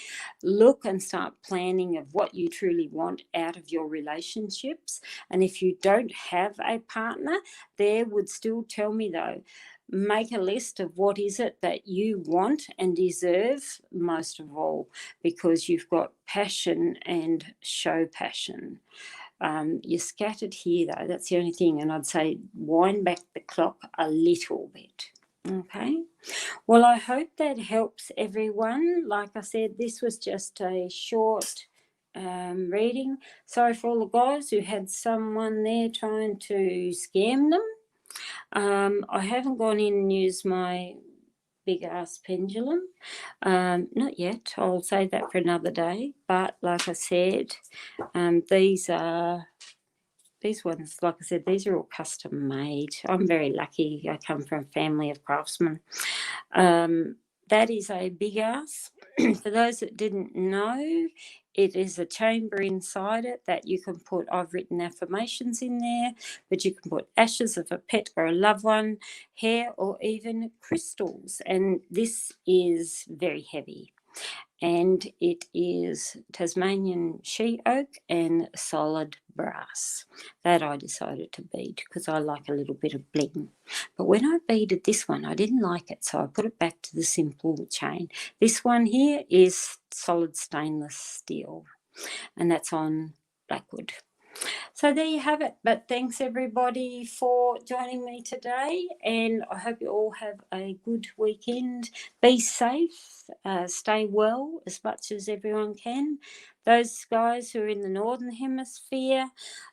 [SPEAKER 1] Look and start planning of what you truly want out of your relationships. And if you don't have a partner, there would still tell me, though, make a list of what is it that you want and deserve most of all, because you've got passion and show passion. You're scattered here, though, that's the only thing, and I'd say wind back the clock a little bit. Okay, well, I hope that helps everyone. Like I said, this was just a short reading. Sorry for all the guys who had someone there trying to scam them. I haven't gone in and used my big ass pendulum. Not yet. I'll save that for another day. But like I said, these ones, like I said, these are all custom made. I'm very lucky. I come from a family of craftsmen. That is a big ass. For those that didn't know, it is a chamber inside it that you can put, I've written affirmations in there, but you can put ashes of a pet or a loved one, hair, or even crystals. And this is very heavy. And it is Tasmanian she oak and solid brass. That I decided to bead because I like a little bit of bling. But when I beaded this one, I didn't like it, so I put it back to the simple chain. This one here is solid stainless steel, and that's on blackwood. So there you have it. But thanks everybody for joining me today, and I hope you all have a good weekend. Be safe, stay well as much as everyone can. Those guys who are in the northern hemisphere,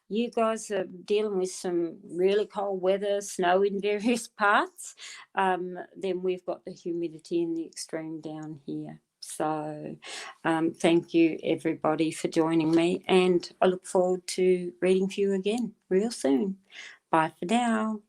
[SPEAKER 1] you guys are dealing with some really cold weather, snow in various parts. Then we've got the humidity and the extreme down here. So thank you everybody for joining me, and I look forward to reading for you again real soon. Bye for now.